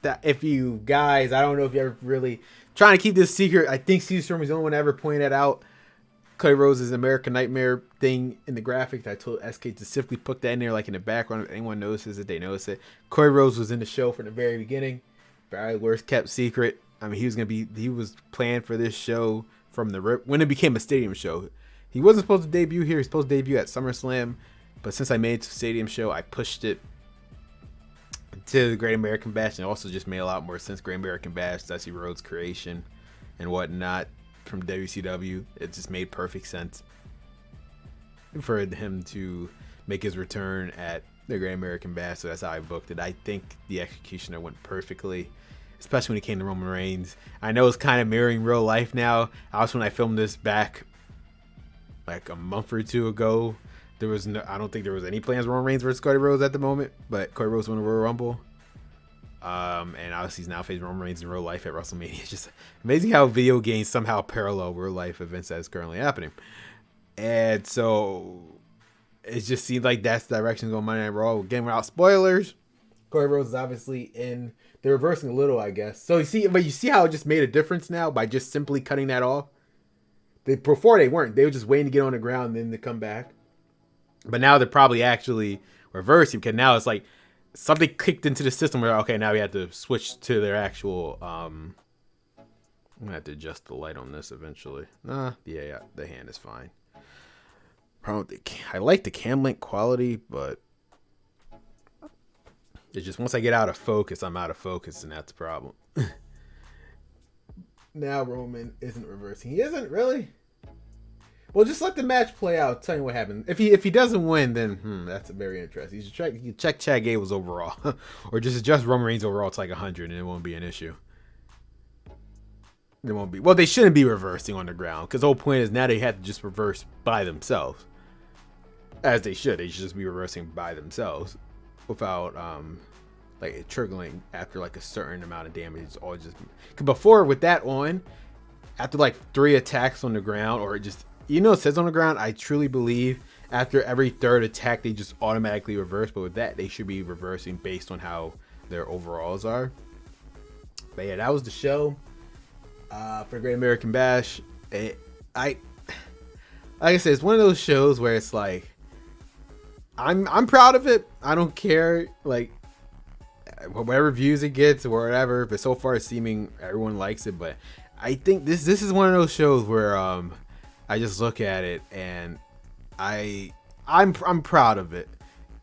That if you guys, I don't know if you ever really trying to keep this secret. I think Steve Storm was the only one to ever point that out. Cody Rhodes' American Nightmare thing in the graphic. I told SK to specifically put that in there, like in the background. If anyone notices it, they notice it. Cody Rhodes was in the show from the very beginning. Very worst kept secret. I mean, he was planned for this show from the rip when it became a stadium show. He wasn't supposed to debut here. He's supposed to debut at SummerSlam. But since I made it to a stadium show, I pushed it to the Great American Bash. And it also just made a lot more sense. Great American Bash, Dusty Rhodes' creation and whatnot from WCW. It just made perfect sense for him to make his return at the Great American Bash. So that's how I booked it. I think the executioner went perfectly, especially when it came to Roman Reigns. I know it's kind of mirroring real life now. Also, when I filmed this back like a month or two ago, There was no, I don't think there was any plans for Roman Reigns versus Cody Rhodes at the moment, but Cody Rhodes won the Royal Rumble. And obviously he's now facing Roman Reigns in real life at WrestleMania. It's just amazing how video games somehow parallel real life events that is currently happening. And so it just seems like that's the direction going Monday Night Raw. Again, without spoilers, Cody Rhodes is obviously in. They're reversing a little, I guess. So you see how it just made a difference now by just simply cutting that off. Before they weren't. They were just waiting to get on the ground and then to come back. But now they're probably actually reversing, because now it's like something kicked into the system where, okay, now we have to switch to their actual. I'm gonna have to adjust the light on this eventually. Yeah, the hand is fine. I like the cam link quality, but it's just once I get out of focus, I'm out of focus, and that's the problem. Now Roman isn't reversing. He isn't really. Well, just let the match play out. Tell you what happened. If he doesn't win, then that's very interesting. You should check Chad Gable's overall, or just adjust Roman Reigns overall to like 100, and it won't be an issue. It won't be. Well, they shouldn't be reversing on the ground, because the whole point is now they have to just reverse by themselves, as they should. They should just be reversing by themselves, without like triggering after like a certain amount of damage. It's all just before with that on, after like 3 attacks on the ground, or just. It says on the ground, I truly believe after every third attack, they just automatically reverse. But with that, they should be reversing based on how their overalls are. But yeah, that was the show for Great American Bash. Like I said, it's one of those shows where it's like, I'm proud of it. I don't care, like, whatever views it gets or whatever. But so far, it's seeming everyone likes it. But I think this is one of those shows where I just look at it and I'm proud of it,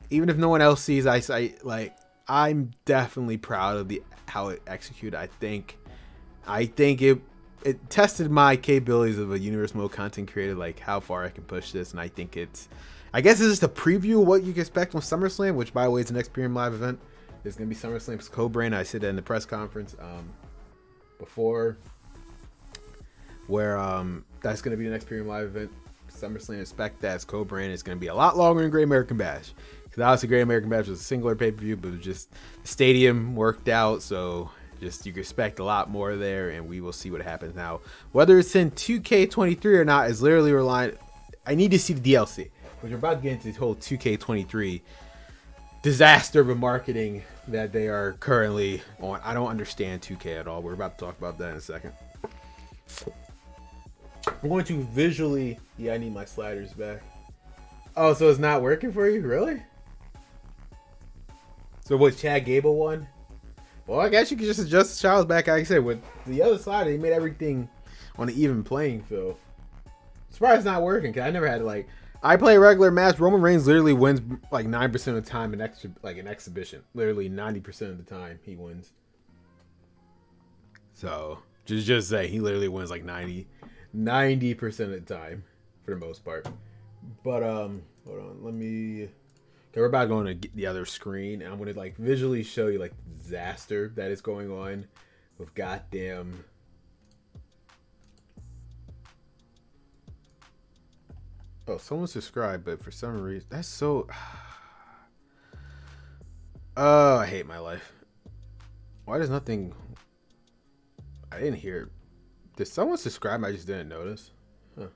even if no one else sees. I'm definitely proud of how it executed. I think it tested my capabilities of a universe mode content creator, like how far I can push this, and I think it's just a preview of what you can expect on SummerSlam, which by the way is the next Premium Live event. It's gonna be SummerSlam's co-brand. I said that in the press conference before. Where that's going to be the next Premium Live event. SummerSlam, expect that as co-brand. It's going to be a lot longer than Great American Bash. Because obviously Great American Bash was a singular pay-per-view, but it was just the stadium worked out. So just you can expect a lot more there, and we will see what happens now. Whether it's in 2K23 or not is literally relying. I need to see the DLC. But you're about to get into this whole 2K23 disaster of marketing that they are currently on. I don't understand 2K at all. We're about to talk about that in a second. I'm going to visually. Yeah, I need my sliders back. Oh, so it's not working for you? Really? So what, Chad Gable won? Well, I guess you could just adjust the Child's back. Like I said, with the other slider, he made everything on an even playing field. Surprised it's not working, because I never had to, I play a regular match. Roman Reigns literally wins like 9% of the time in an exhibition. Literally 90% of the time he wins. So just say he literally wins like 90% of the time for the most part. But hold on, let me. Okay, we're about to go on to get the other screen, and I'm gonna visually show you the disaster that is going on with goddamn. Oh, someone subscribed, but for some reason that's so. Oh, I hate my life. Why does nothing? I didn't hear it. Did someone subscribe? I just didn't notice. Huh.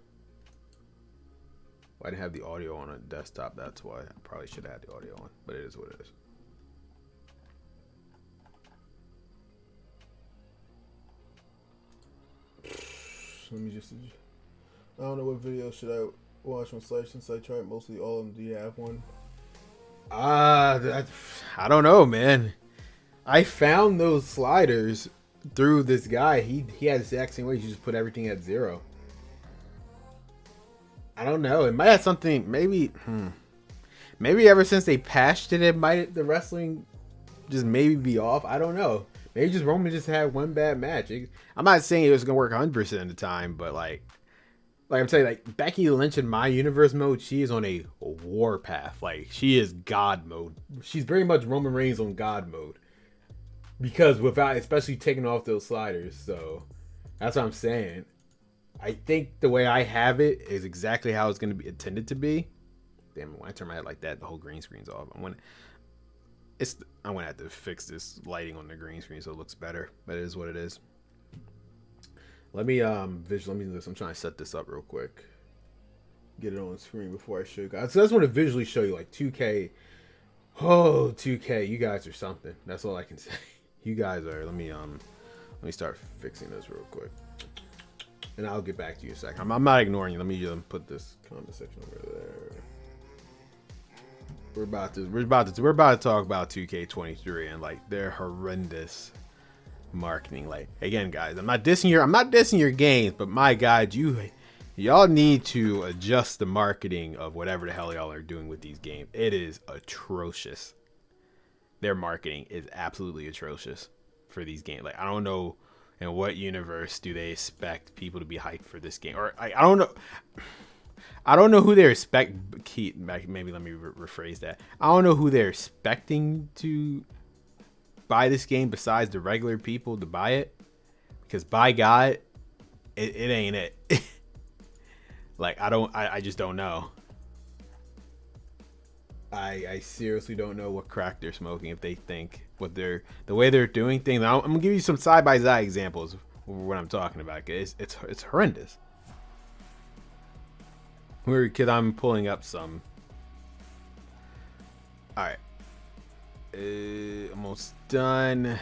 Well, I didn't have the audio on a desktop. That's why. I probably should have had the audio on, but it is what it is. Let me just. I don't know what video should I watch on Slash, since I tried mostly all of them. Do you have one? I don't know, man. I found those sliders through this guy. He had the exact same way. You just put everything at 0. I don't know. It might have something. Maybe ever since they patched it, the wrestling just maybe be off. I don't know. Maybe just Roman just had one bad match. I'm not saying it was gonna work 100% of the time, but like I'm saying, Becky Lynch in my universe mode, she is on a war path. She is God mode. She's very much Roman Reigns on God mode. Because without, especially taking off those sliders. So that's what I'm saying. I think the way I have it is exactly how it's going to be intended to be. Damn, when I turn my head like that, the whole green screen's off. I'm gonna have to fix this lighting on the green screen so it looks better. But it is what it is. Let me do this. I'm trying to set this up real quick. Get it on screen before I show you guys. So I just want to visually show you like 2K. Oh, 2K, you guys are something. That's all I can say. You guys are. Let me start fixing this real quick, and I'll get back to you in a second. I'm not ignoring you. Let me just put this comment section over there. We're about to talk about 2K23 and like their horrendous marketing. Like, again, guys, I'm not dissing your games, but my God, y'all need to adjust the marketing of whatever the hell y'all are doing with these games. It is atrocious. Their marketing is absolutely atrocious for these games. Like, I don't know in what universe do they expect people to be hyped for this game, or I don't know. I don't know who they're maybe let me rephrase that. I don't know who they're expecting to buy this game besides the regular people to buy it, because by God, it ain't it. Like, I just don't know. I seriously don't know what crack they're smoking if they think the way they're doing things. I'm gonna give you some side by side examples of what I'm talking about. It's horrendous. Because I'm pulling up some. All right, almost done.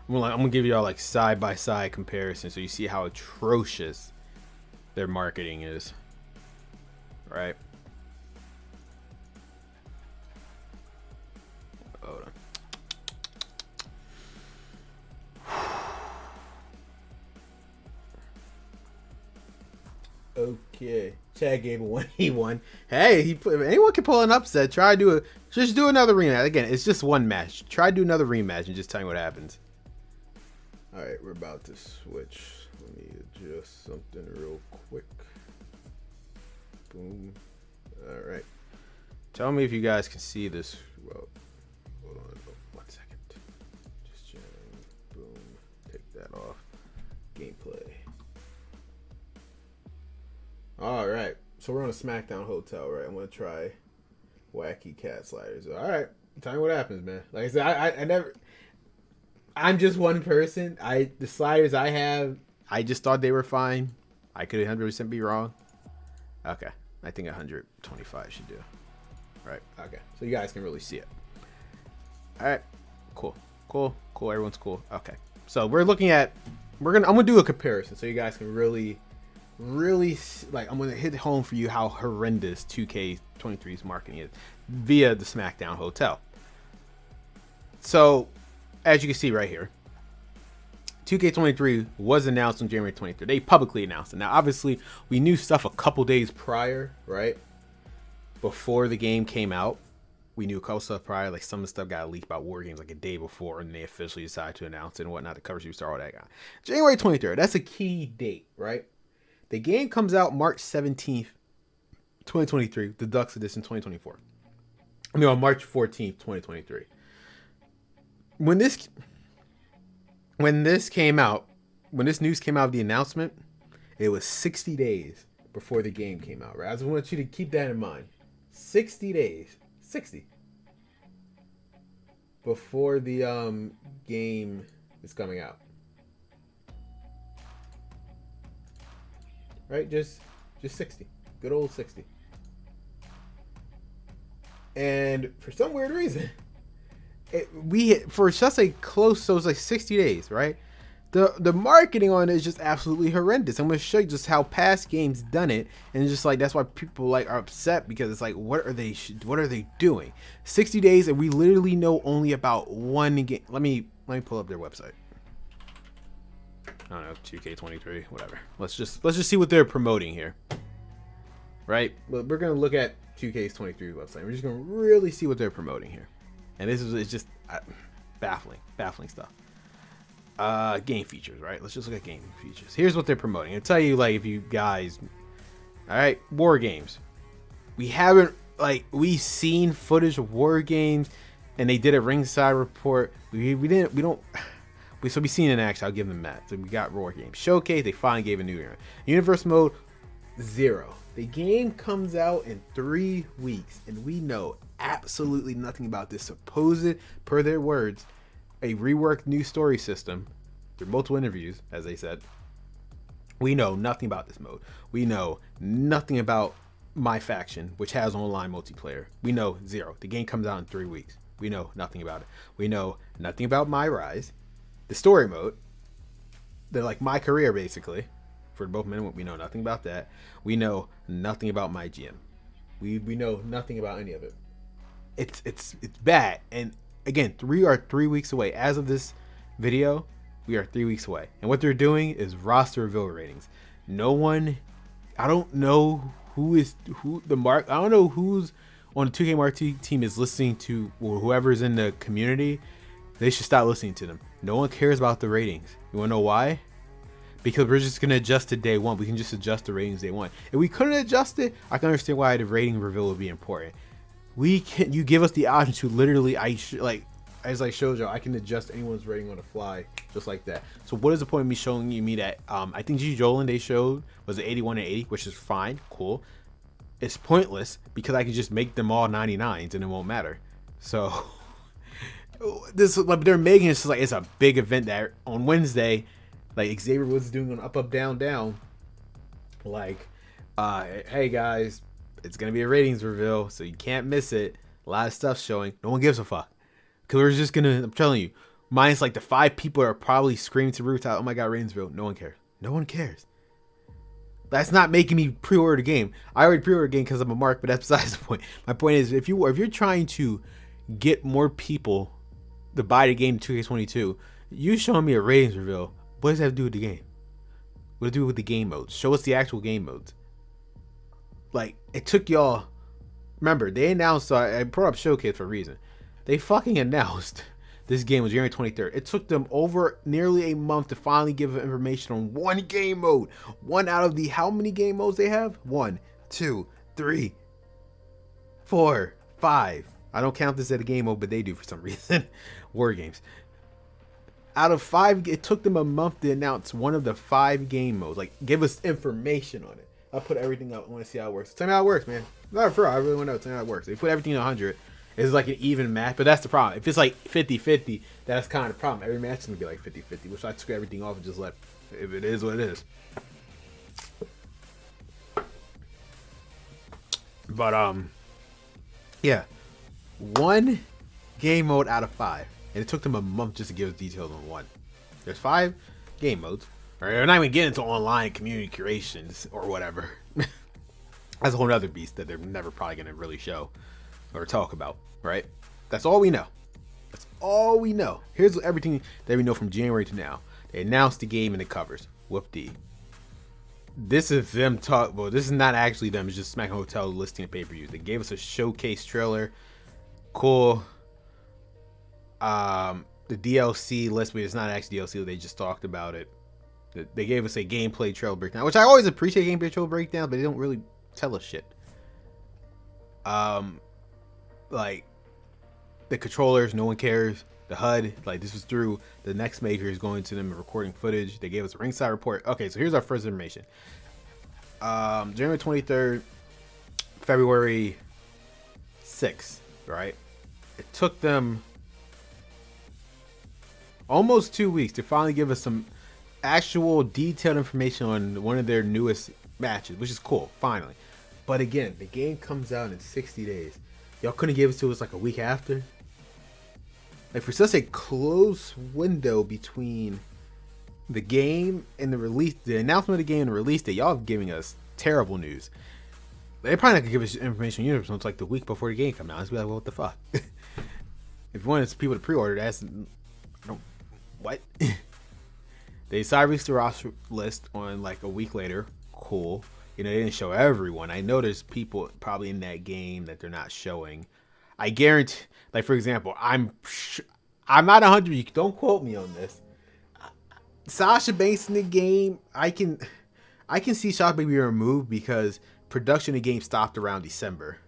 I'm gonna give you all like side by side comparison so you see how atrocious their marketing is. Right. Hold on. Okay, Chad gave a 1v1. Hey, anyone can pull an upset. Just do another rematch. Again, it's just one match. Try to do another rematch and just tell me what happens. All right, we're about to switch. Let me adjust something real quick. Boom. All right. Tell me if you guys can see this. Well, hold on. Oh, 1 second. Just jam. Boom. Take that off. Gameplay. All right, so we're on a SmackDown hotel, right? I'm gonna try wacky cat sliders. All right, tell me what happens, man. Like I said, I'm just one person. The sliders I have, I just thought they were fine. I could 100% be wrong. Okay, I think 125 should do. All right, okay, so you guys can really see it. All right, cool. Everyone's cool. Okay, so I'm gonna do a comparison so you guys can really like, I'm gonna hit home for you how horrendous 2K23's marketing is via the SmackDown hotel. So as you can see right here, 2K23 was announced on January 23rd. They publicly announced it. Now obviously we knew stuff a couple days prior, right? Before the game came out, we knew a couple stuff prior. Like, some of the stuff got leaked about War Games like a day before, and they officially decided to announce it and whatnot. The cover sheet star, all that guy. January 23rd, that's a key date, right? The game comes out March 17th, 2023, the Deluxe Edition 2024. I mean, on March 14th, 2023. When this news came out of the announcement, it was 60 days before the game came out, right? I just want you to keep that in mind. 60 days. 60. Before the game is coming out. Right, just 60, good old 60. And for some weird reason, for just a close, so it's like 60 days, right? The marketing on it is just absolutely horrendous. I'm gonna show you just how past games done it, and it's just like, that's why people like are upset, because it's like, what are they doing? 60 days, and we literally know only about one game. Let me pull up their website. I don't know, 2K23, whatever. Let's just see what they're promoting here, right? Well, we're gonna look at 2K's 23 website. We're just gonna really see what they're promoting here, and it's just baffling stuff. Game features, right? Let's just look at game features. Here's what they're promoting. I'll tell you, like, if you guys, all right, War Games. We've seen footage of War Games, and they did a ringside report. So we seen in action. I'll give them that. So we got War Games Showcase. They finally gave a new era. Universe mode, 0. The game comes out in 3 weeks, and we know absolutely nothing about this supposed, per their words, a reworked new story system through multiple interviews, as they said. We know nothing about this mode. We know nothing about my faction, which has online multiplayer. We know zero. The game comes out in 3 weeks. We know nothing about it. We know nothing about my rise, the story mode. They're like my career basically. For both men, we know nothing about that. We know nothing about my GM. We know nothing about any of it. It's bad. And again, we are 3 weeks away. As of this video, we are 3 weeks away. And what they're doing is roster reveal ratings. No one, I don't know who the mark. I don't know who's on the 2K Marquee team is listening to, or whoever's in the community. They should stop listening to them. No one cares about the ratings. You wanna know why? Because we're just gonna adjust to day one. We can just adjust the ratings day one. If we couldn't adjust it, I can understand why the rating reveal would be important. You give us the option to literally, as I showed you, I can adjust anyone's rating on the fly, just like that. So what is the point of me showing me that? I think G Jolin they showed was 81 and 80, which is fine, cool. It's pointless because I can just make them all 99s and it won't matter. So this, like, they're making it like it's a big event that on Wednesday, like Xavier was doing an up, down, down. Like, hey guys, it's gonna be a ratings reveal, so you can't miss it. A lot of stuff showing. No one gives a fuck. Cause we're just gonna, I'm telling you, minus like the 5 people that are probably screaming to rooftop, oh my god, ratings reveal. No one cares. No one cares. That's not making me pre-order the game. I already pre-ordered the game because I'm a mark, but that's besides the point. My point is, if you're trying to get more people to buy the game in 2K22, you showing me a ratings reveal. What does that have to do with the game? What does it do with the game modes? Show us the actual game modes. Like, it took y'all. Remember, they announced. I brought up Showcase for a reason. They fucking announced this game was January 23rd. It took them over nearly a month to finally give information on one game mode. One out of the how many game modes they have? 1, 2, 3, 4, 5. I don't count this as a game mode, but they do for some reason. War games. Out of 5, it took them a month to announce one of the 5 game modes. Like, give us information on it. I'll put everything up. I want to see how it works. Tell me how it works, man. Not for real. I really want to know. Tell me how it works. They put everything to 100. It's like an even match, but that's the problem. If it's like 50-50, that's kind of the problem. Every match is going to be like 50-50, which I took everything off and just let, if it is what it is. But, yeah. 1 game mode out of 5. And it took them a month just to give us details on 1. There's 5 game modes. Or they're not even getting into online community curations or whatever. That's a whole other beast that they're never probably going to really show or talk about, right? That's all we know. That's all we know. Here's everything that we know from January to now. They announced the game and the covers. Whoop-dee. This is them talk. Well, this is not actually them. It's just Smack Hotel listing of pay-per-views. They gave us a showcase trailer. Cool. The DLC list, but it's not actually DLC. They just talked about it. They gave us a gameplay trailer breakdown, which I always appreciate gameplay trailer breakdowns, but they don't really tell us shit. Like the controllers, no one cares. The HUD, like this was through the next major is going to them and recording footage. They gave us a ringside report. Okay, so here's our first information. January 23rd, February 6th, right? It took them almost 2 weeks to finally give us some actual detailed information on one of their newest matches, which is cool, finally. But again, the game comes out in 60 days. Y'all couldn't give it to us like a week after? Like, for such a close window between the game and the release, the announcement of the game and the release date, y'all giving us terrible news. They're probably not gonna give us information on Universe until like the week before the game comes out. It's be like, well, what the fuck? If you wanted people to pre-order, that's what? They decided to release the roster list on like a week later. Cool. You know, they didn't show everyone. I know there's people probably in that game that they're not showing. I guarantee, like, for example, I'm not 100. Don't quote me on this. Sasha Banks in the game, I can see Sasha Banks be removed because production of the game stopped around December.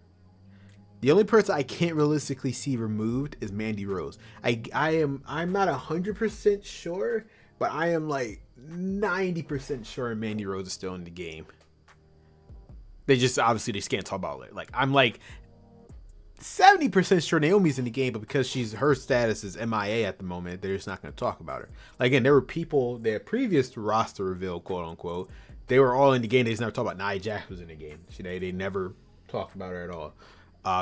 The only person I can't realistically see removed is Mandy Rose. I'm not 100% sure, but I am like 90% sure Mandy Rose is still in the game. They just obviously they just can't talk about it. Like I'm like 70% sure Naomi's in the game, but because her status is MIA at the moment, they're just not going to talk about her. Like again, there were people their previous roster reveal, quote unquote. They were all in the game. They just never talked about Nia Jax was in the game. They never talked about her at all.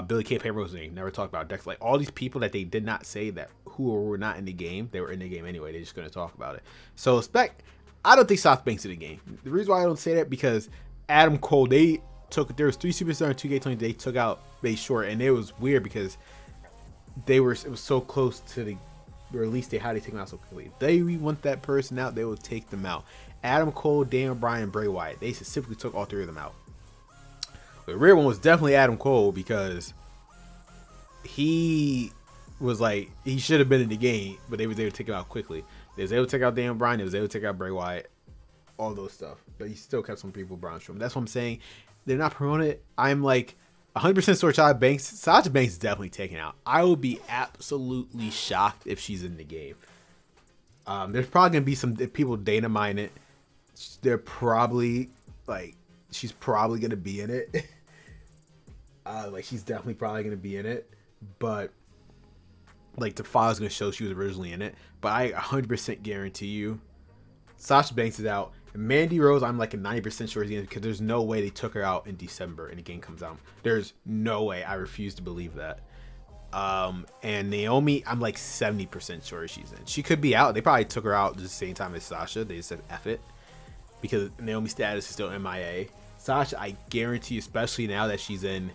Billy Kay Pamela was in the game. Never talked about Dex. Like all these people that they did not say that who were not in the game, they were in the game anyway. They're just going to talk about it. So I don't think Sasha Banks in the game. The reason why I don't say that because Adam Cole, there was 3 superstars in 2K22. They took out Bay Short, and it was weird because it was so close to the release date. How they take them out so quickly? If they want that person out, they will take them out. Adam Cole, Daniel Bryan, and Bray Wyatt. They specifically took all 3 of them out. The real one was definitely Adam Cole because he was like he should have been in the game, but they was able to take him out quickly. They was able to take out Daniel Bryan. They was able to take out Bray Wyatt. All those stuff, but he still kept some people Braun Strowman. That's what I'm saying. They're not promoting it. I'm like 100% sure Sasha Banks is definitely taken out. I would be absolutely shocked if she's in the game. There's probably gonna be some people data mine it. They're probably like she's probably gonna be in it. Like she's definitely probably gonna be in it, but like the file's gonna show she was originally in it. But I 100% guarantee you, Sasha Banks is out. Mandy Rose, I'm like a 90% sure she's in because there's no way they took her out in December and the game comes out. There's no way. I refuse to believe that. And Naomi, I'm like 70% sure she's in. She could be out. They probably took her out at the same time as Sasha. They just said F it because Naomi's status is still MIA. Sasha, I guarantee you, especially now that she's in,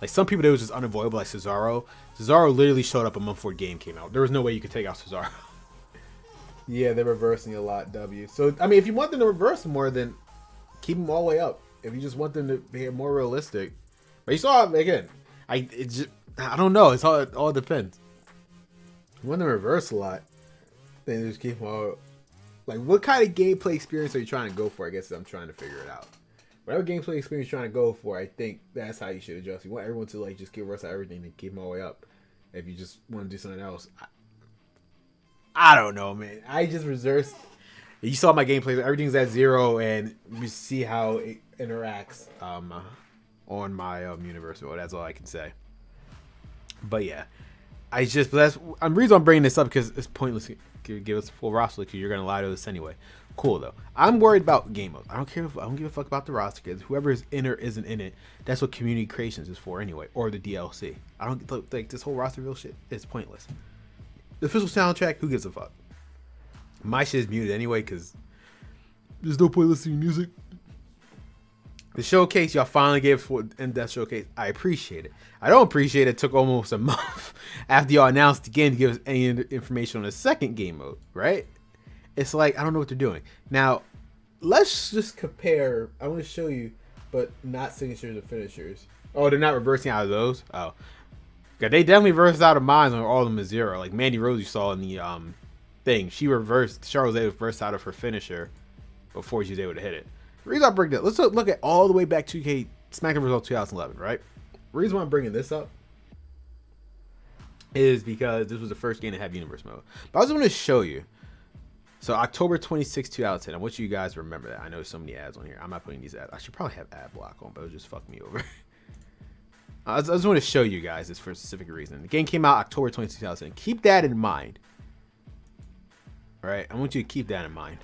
like some people, it was just unavoidable, like Cesaro. Cesaro literally showed up a month before the game came out. There was no way you could take out Cesaro. Yeah, they're reversing a lot, W. So, I mean, if you want them to reverse more, then keep them all the way up. If you just want them to be more realistic. But you saw, again, I don't know. It all depends. If you want them to reverse a lot, then just keep them all. Like, what kind of gameplay experience are you trying to go for? I guess I'm trying to figure it out. Whatever gameplay experience you're trying to go for, I think that's how you should adjust. You want everyone to, like, just get reverse out everything and keep them all the way up. If you just want to do something else, I don't know, man. I just reserve. You saw my gameplay. Everything's at 0, and we see how it interacts on my universe. Well, that's all I can say. But yeah, the reason I'm bringing this up because it's pointless to give us a full roster because you're gonna lie to us anyway. Cool though. I'm worried about game mode. I don't give a fuck about the roster because whoever is in or isn't in it, that's what community creations is for anyway, or the DLC. I don't like this whole roster real shit. It's pointless. The official soundtrack, who gives a fuck? My shit is muted anyway because there's no point listening to music. The showcase, y'all finally gave for in-depth showcase. I appreciate it. I don't appreciate it took almost a month after y'all announced the game to give us any information on the second game mode, right? It's like, I don't know what they're doing. Now, let's just compare. I want to show you, but not signatures or finishers. Oh, they're not reversing out of those? Oh. Yeah, they definitely reversed out of mine on all of them at 0. Like Mandy Rose, you saw in the thing. She reversed. Charlotte was able to reverse out of her finisher before she was able to hit it. The reason I bring that, let's look at all the way back to SmackDown vs. 2011, right? The reason why I'm bringing this up is because this was the first game to have Universe Mode. But I just want to show you. So October 26, 2010. I want you guys to remember that. I know there's so many ads on here. I'm not putting these ads. I should probably have ad block on, but it'll just fuck me over. I just want to show you guys this for a specific reason. The game came out October 20, 2010. Keep that in mind. All right, I want you to keep that in mind.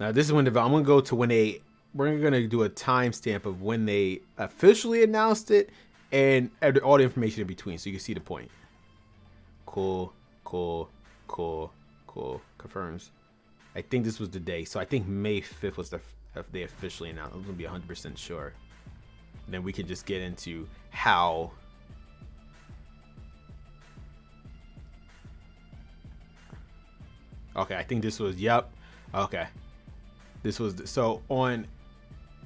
Now, this is when I'm going to go to when we're going to do a timestamp of when they officially announced it and all the information in between so you can see the point. Cool. Confirms. I think this was the day. So I think May 5th was they officially announced. I'm going to be 100% sure. And then we can just get into how. Okay, I think this was, yep. Okay. This was, so on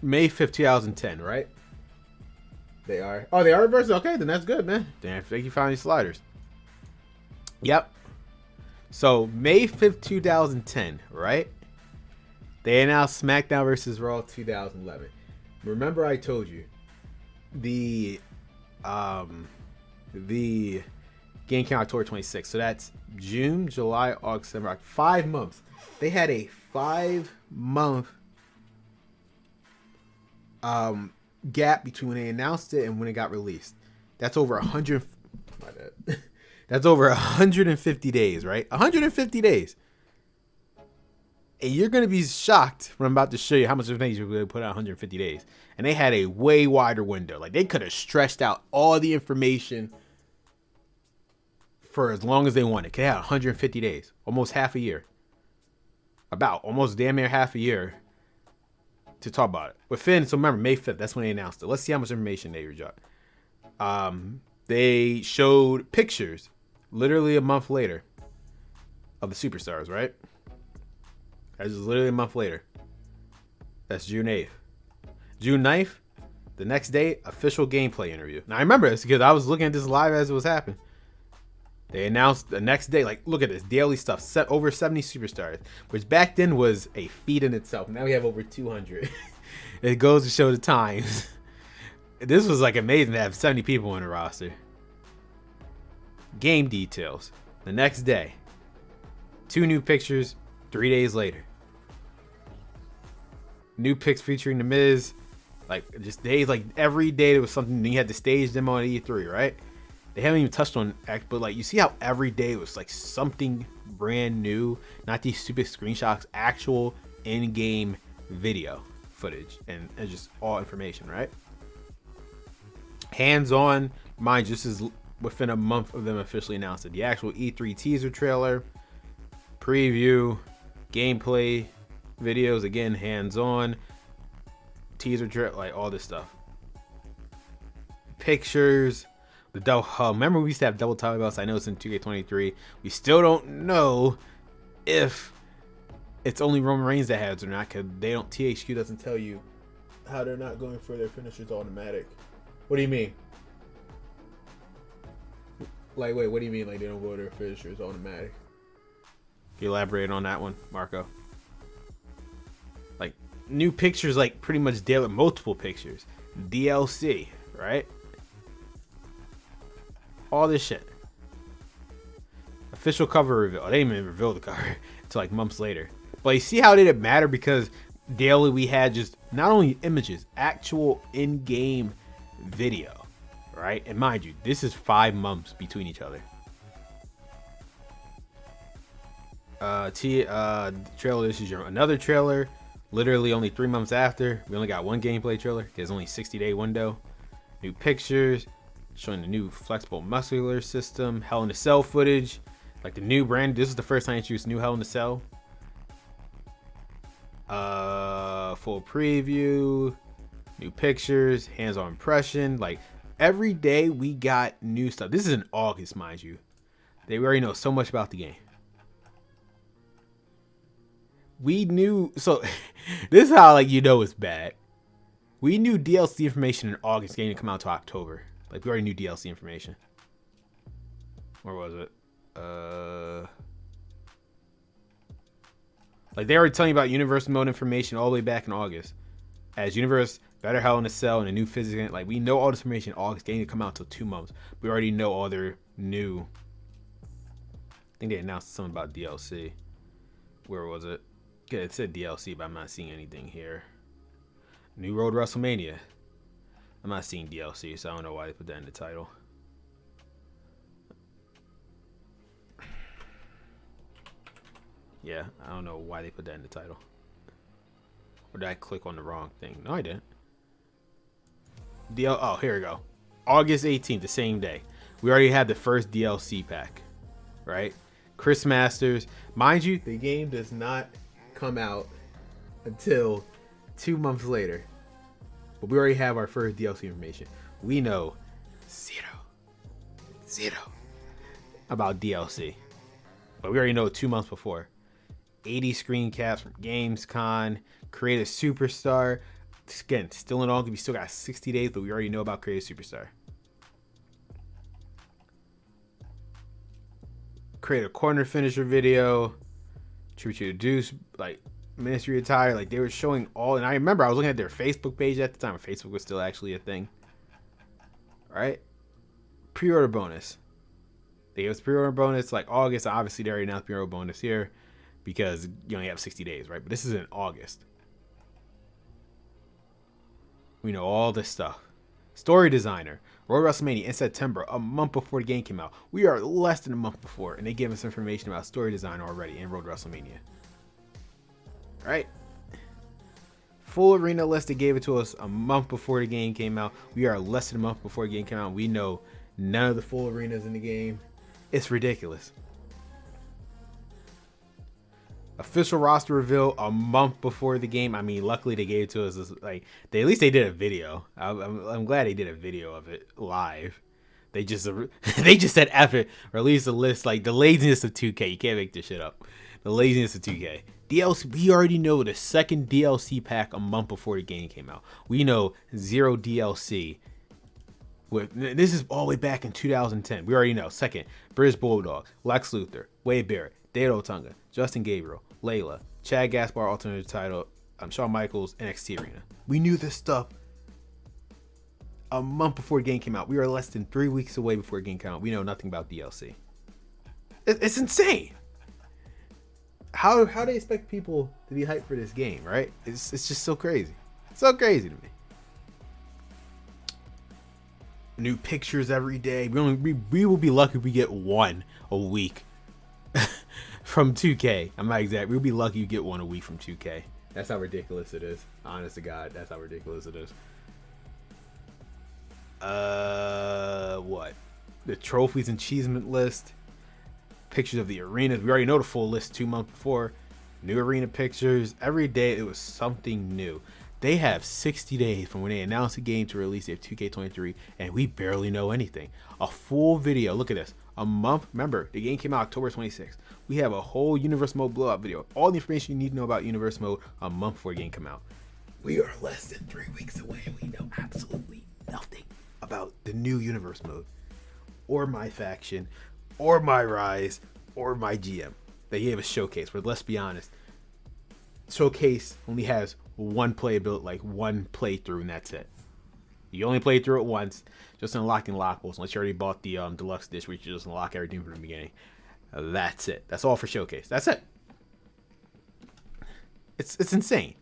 May 5th, 2010, right? They are. Oh, they are reversed? Okay, then that's good, man. Damn, thank you found these sliders. Yep. So May 5th, 2010, right? They announced SmackDown vs. Raw 2011. Remember I told you the game came out October 26th. So that's June, July, August, September, 5 months. They had a 5-month gap between when they announced it and when it got released. That's over 100. My bad. That's over 150 days, right? 150 days. And you're going to be shocked when I'm about to show you how much information we put out 150 days. And they had a way wider window. Like, they could have stretched out all the information for as long as they wanted. They had 150 days, almost half a year. About almost damn near half a year to talk about it. Within, so remember, May 5th, that's when they announced it. Let's see how much information they dropped. They showed pictures literally a month later of the superstars, right? That's just literally a month later. That's June 8th. June 9th, the next day, official gameplay interview. Now, I remember this because I was looking at this live as it was happening. They announced the next day, like, look at this, daily stuff, set over 70 superstars, which back then was a feat in itself. Now we have over 200. It goes to show the times. This was, like, amazing to have 70 people on the roster. Game details. The next day. 2 new pictures, 3 days later. New pics featuring The Miz. Like, just days, like, every day there was something. Then you had the stage demo at E3, right? They haven't even touched on X, but, like, you see how every day was, like, something brand new. Not these stupid screenshots, actual in-game video footage. And just all information, right? Hands-on, mind you, this is within a month of them officially announced it. The actual E3 teaser trailer, preview, gameplay videos, again, hands-on, teaser trailer, like all this stuff. Pictures, the double. Remember we used to have double title belts? I know it's in 2K23. We still don't know if it's only Roman Reigns that has or not, because they don't. THQ doesn't tell you how they're not going for their finishers automatic. What do you mean? Like, wait, what do you mean? Like, they don't go to their finishers automatic? Can you elaborate on that one, Marco? Like, new pictures, like, pretty much daily, multiple pictures. DLC, right? All this shit. Official cover reveal. They didn't even reveal the cover until, like, months later. But you see how it didn't matter? Because daily we had just not only images, actual in-game video, right? And mind you, this is 5 months between each other. Trailer, this is another trailer, literally only 3 months after. We only got one gameplay trailer. There's only a 60-day window. New pictures showing the new flexible muscular system, Hell in a Cell footage, like the new brand. This is the first time I introduced new Hell in a Cell. Full preview, new pictures, hands-on impression. Like, every day we got new stuff. This is in August, mind you. We already know so much about the game. We knew, so this is how, like, you know it's bad. We knew DLC information in August, game to come out to October. Like, we already knew DLC information. Where was it? Like, they already telling you about Universe mode information all the way back in August. As Universe, Better Hell in a Cell, and a new physics. Like, we know all this information in August, game to come out until 2 months. We already know all their new. I think they announced something about DLC. Where was it? Yeah, it said DLC, but I'm not seeing anything here. New Road WrestleMania. I'm not seeing DLC, so I don't know why they put that in the title. Yeah, I don't know why they put that in the title. Or did I click on the wrong thing? No, I didn't. Oh, here we go. August 18th, the same day. We already had the first DLC pack, right? Chris Masters. Mind you, the game does not come out until 2 months later. But we already have our first DLC information. We know zero about DLC. But we already know 2 months before. 80 screen caps from Gamescom. Create a Superstar. Again, still in August. We still got 60 days, but we already know about Create a Superstar. Create a corner finisher video. Tribute to the Deuce, like ministry attire. Like, they were showing all, and I remember I was looking at their Facebook page at the time. Facebook was still actually a thing. All right, pre-order bonus. They gave us pre-order bonus like August. Obviously, they already announced pre-order bonus here because you only have 60 days, right? But this is in August. We know all this stuff. Story designer. Road WrestleMania in September, a month before the game came out. We are less than a month before, and they give us information about story design already in Road WrestleMania. All right. Full arena list, they gave it to us a month before the game came out. We are less than a month before the game came out. We know none of the full arenas in the game. It's ridiculous. Official roster reveal a month before the game. I mean, luckily they gave it to us. Like, at least they did a video. I'm glad they did a video of it live. They just said after release the list. Like, the laziness of 2K. You can't make this shit up. The laziness of 2K. DLC. We already know the second DLC pack a month before the game came out. We know 0 DLC. This is all the way back in 2010. We already know. Second, British Bulldog, Lex Luthor, Wade Barrett, Dave Otunga, Justin Gabriel, Layla, Chad Gaspar, alternative title, Shawn Michaels, NXT Arena. We knew this stuff a month before the game came out. We were less than 3 weeks away before the game came out. We know nothing about DLC. It's insane. How they expect people to be hyped for this game, right? It's just so crazy. So crazy to me. New pictures every day. We will be lucky if we get one a week from 2K. I'm not exact. We'll be lucky you get one a week from 2K. That's how ridiculous it is. Honest to God, that's how ridiculous it is. What? The trophies and achievement list. Pictures of the arenas. We already know the full list 2 months before. New arena pictures. Every day it was something new. They have 60 days from when they announce the game to release their 2K23, and we barely know anything. A full video. Look at this. A month. Remember, the game came out October 26th. We have a whole Universe Mode blowout video. All the information you need to know about Universe Mode a month before the game come out. We are less than 3 weeks away, and we know absolutely nothing about the new Universe Mode, or my faction, or my Rise, or my GM. They gave us Showcase, but let's be honest. Showcase only has one playability, like one playthrough, and that's it. You only play through it once, just unlocking unlockables, unless you already bought the deluxe edition, which you just unlock everything from the beginning. That's it. That's all for Showcase. That's it. It's insane.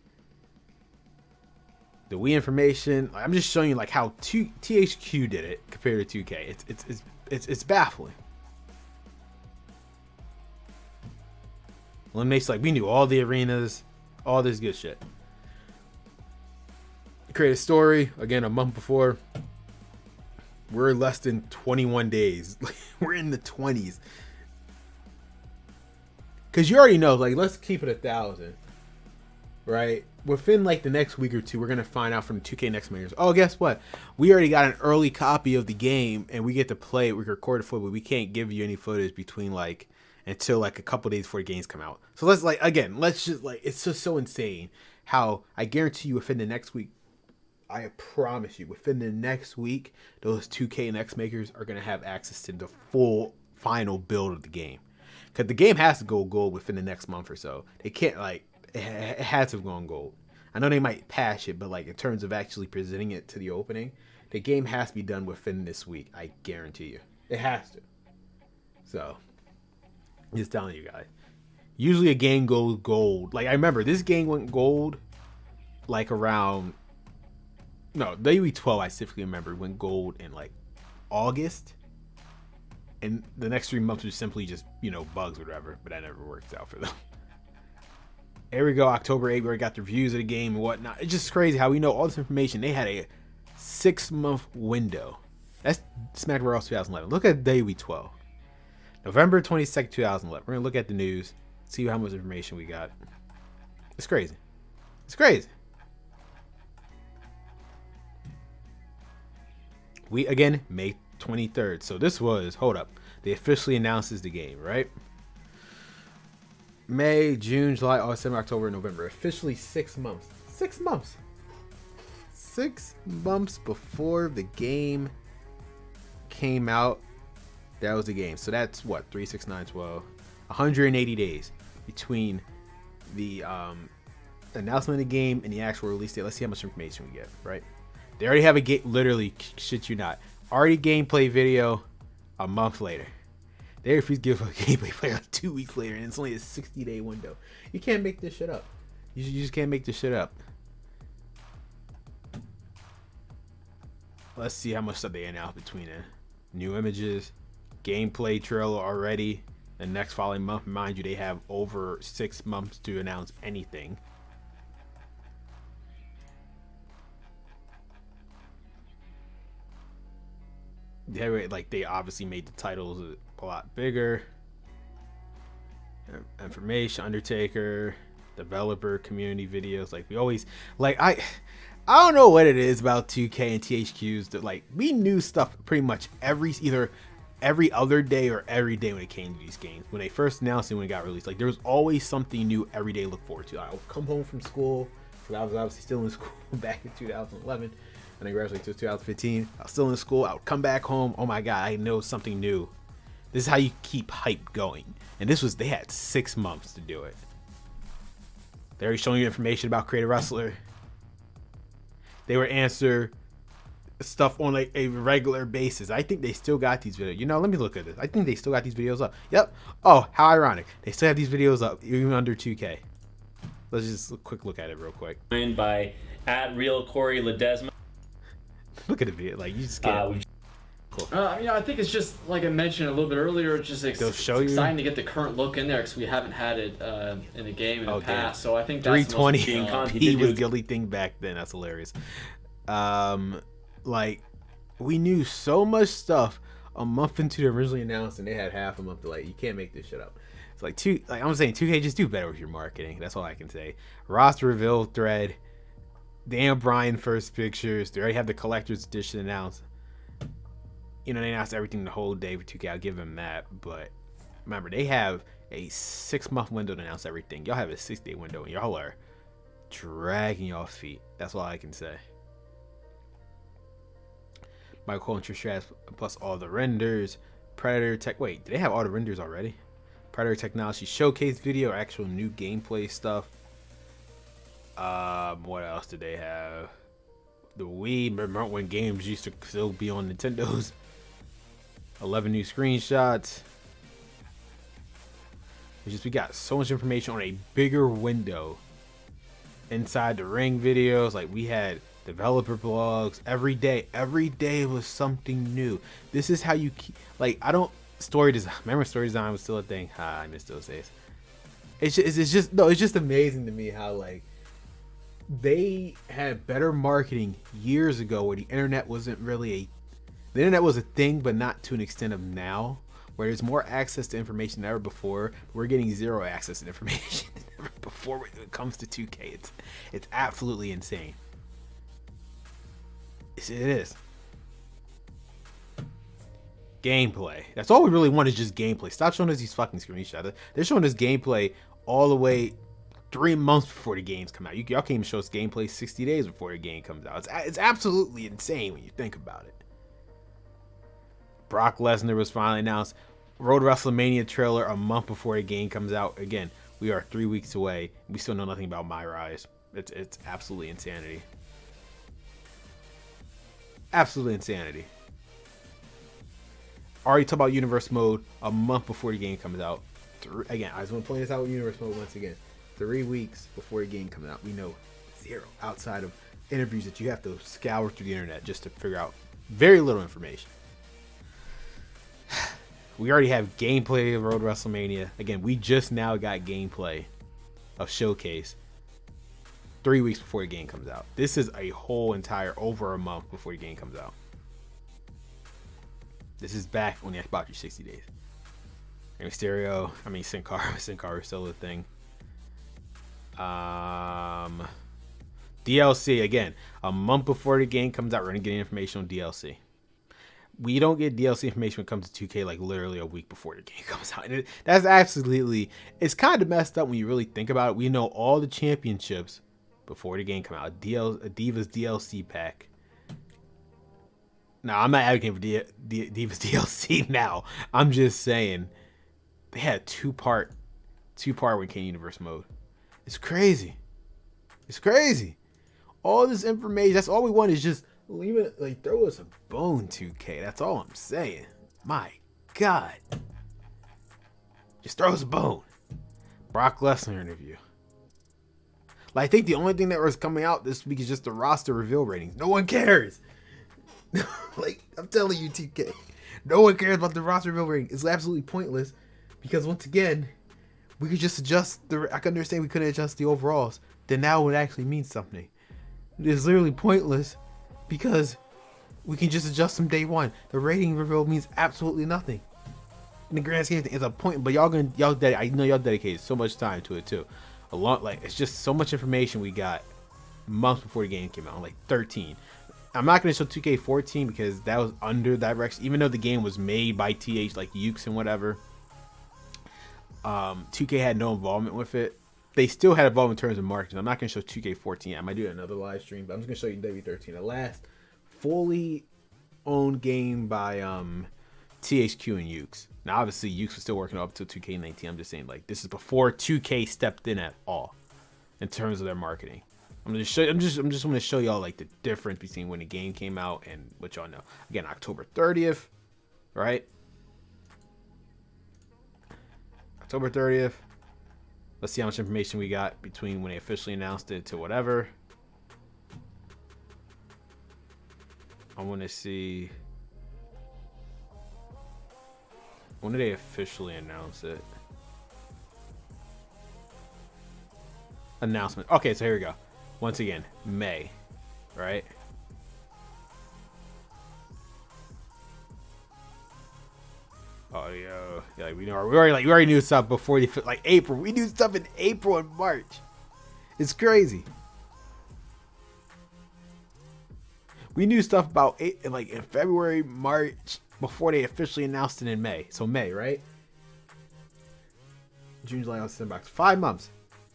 The Wii information. I'm just showing you like how THQ did it compared to 2K. It's baffling. Elimination, like we knew all the arenas, all this good shit. Create a story again a month before. We're less than 21 days. We're in the 20s. Cause you already know, like, let's keep it 1,000, right? Within like the next week or two, we're gonna find out from 2K Next Makers. Oh, guess what? We already got an early copy of the game, and we get to play it. We recorded footage, but we can't give you any footage between like until like a couple days before the games come out. So let's just like, it's just so insane how I guarantee you within the next week. I promise you, within the next week, those 2K Next Makers are going to have access to the full final build of the game. Because the game has to go gold within the next month or so. They can't, like, it has to have gone gold. I know they might patch it, but, like, in terms of actually presenting it to the opening, the game has to be done within this week. I guarantee you. It has to. So, just telling you guys. Usually a game goes gold. Like, I remember this game went gold, like, around... No, WWE 12, I specifically remember, went gold in like August, and the next 3 months was simply just, you know, bugs or whatever, but that never worked out for them. Here we go, October 8th, where we got the reviews of the game and whatnot. It's just crazy how we know all this information. They had a 6-month window. That's SmackDown Raw 2011. Look at WWE 12. November 22nd, 2011. We're going to look at the news, see how much information we got. It's crazy. It's crazy. We, again, May 23rd. So this was, hold up, they officially announces the game, right? May, June, July, August, September, October, November. Officially 6 months. 6 months. 6 months before the game came out. That was the game. So that's what? 3, 6, 9, 12. 180 days between the announcement of the game and the actual release date. Let's see how much information we get, right? They already have a game, literally, shit you not, already gameplay video a month later. They refuse to give a gameplay video like 2 weeks later, and it's only a 60-day window. You can't make this shit up. You just can't make this shit up. let's see how much stuff they announced between it. New images, gameplay trailer already. The next following month, mind you, they have over 6 months to announce anything. They obviously made the titles a lot bigger. Information, Undertaker, developer, community videos. We always I don't know what it is about 2K and THQs that we knew stuff pretty much either every other day or every day when it came to these games. When they first announced it, when it got released, there was always something new every day to look forward to. I would come home from school, because I was obviously still in school back in 2011, and I graduated to 2015. I was still in school. I would come back home. Oh my God, I know something new. This is how you keep hype going. And they had 6 months to do it. They're already showing you information about Creative Wrestler. They would answer stuff on a regular basis. I think they still got these videos. Let me look at this. I think they still got these videos up. Yep. Oh, how ironic. They still have these videos up, even under 2K. Let's just a quick look at it real quick. By @RealCorey Ledesma. Look at the video. You just get cool. I think it's just like I mentioned a little bit earlier. It's just exciting to get the current look in there because we haven't had it in a game in the past. So I think that's 320. He was the only thing back then. That's hilarious. We knew so much stuff a month into the originally announced, and they had half a month to you can't make this shit up. It's I'm saying 2K, just do better with your marketing. That's all I can say. Roster reveal thread. Dan Bryan first pictures. They already have the collector's edition announced. They announced everything the whole day for 2K. I'll give them that. But remember, they have a 6-month window to announce everything. Y'all have a 6-day window, and y'all are dragging y'all feet. That's all I can say. Microculture strats plus all the renders. Predator tech. Wait, did they have all the renders already? Predator technology showcase video, actual new gameplay stuff. What else did they have? The Wii. Remember when games used to still be on Nintendos? 11 new screenshots. We got so much information on a bigger window. Inside the ring videos, we had developer blogs every day was something new. This is how you keep story design. Remember, story design was still a thing. I miss those days. It's just amazing to me how they had better marketing years ago where the internet wasn't really the internet was a thing, but not to an extent of now, where there's more access to information than ever before. We're getting zero access to information than ever before when it comes to 2K. It's absolutely insane. It is. Gameplay. That's all we really want is just gameplay. Stop showing us these fucking screenshots. They're showing us gameplay all the way 3 months before the games come out. Y'all can't even show us gameplay 60 days before the game comes out. It's absolutely insane when you think about it. Brock Lesnar was finally announced. Road WrestleMania trailer a month before the game comes out. Again, we are 3 weeks away. We still know nothing about My Rise. It's absolutely insanity. Absolutely insanity. Already talked about Universe Mode a month before the game comes out. Again, I just want to point this out with Universe Mode once again. 3 weeks before the game comes out, we know zero outside of interviews that you have to scour through the internet just to figure out very little information. We already have gameplay of Road WrestleMania. Again, we just now got gameplay of Showcase 3 weeks before the game comes out. This is a whole entire over a month before the game comes out. This is back when you bought your 60 days. And Mysterio, Sin Cara is still a thing. DLC, again, a month before the game comes out, we're going to get information on DLC. We don't get DLC information when it comes to 2K literally a week before the game comes out. And that's absolutely, it's kind of messed up when you really think about it. We know all the championships before the game come out. A Divas DLC pack. Now, I'm not advocating for Divas DLC now. I'm just saying they had a two-part when it came to Universe Mode. It's crazy. It's crazy. All this information, that's all we want is just leave it, throw us a bone, 2K. That's all I'm saying. My God. Just throw us a bone. Brock Lesnar interview. I think the only thing that was coming out this week is just the roster reveal ratings. No one cares. Like, I'm telling you, 2K. No one cares about the roster reveal. It's absolutely pointless because, once again, we could just adjust the. I can understand we couldn't adjust the overalls. Then now it would actually mean something. It's literally pointless because we can just adjust them day one. The rating reveal means absolutely nothing. In the grand scheme of things, it's a point, but y'all I know y'all dedicated so much time to it too. It's just so much information we got months before the game came out. Like 13. I'm not gonna show 2K14 because that was under direction. Even though the game was made by TH, like Ukes and whatever, 2K had no involvement with it. They still had involvement in terms of marketing. I'm not gonna show 2K14. I might do another live stream, but I'm just gonna show you W13, the last fully owned game by THQ and Ukes. Now, obviously, Ukes was still working up until 2K19. I'm just saying, like, this is before 2K stepped in at all in terms of their marketing. I'm just going to show y'all like the difference between when the game came out and what y'all know. Again, October 30th, right? October 30th. Let's see how much information we got between when they officially announced it to whatever. I want to see. When did they officially announce it? Announcement. Okay, so here we go. Once again, May, right? Audio. Yeah, like we already knew stuff before the like April. We knew stuff in April and March. It's crazy. We knew stuff about in February, March before they officially announced it in May. So May, right? June, July, August, September, 5 months.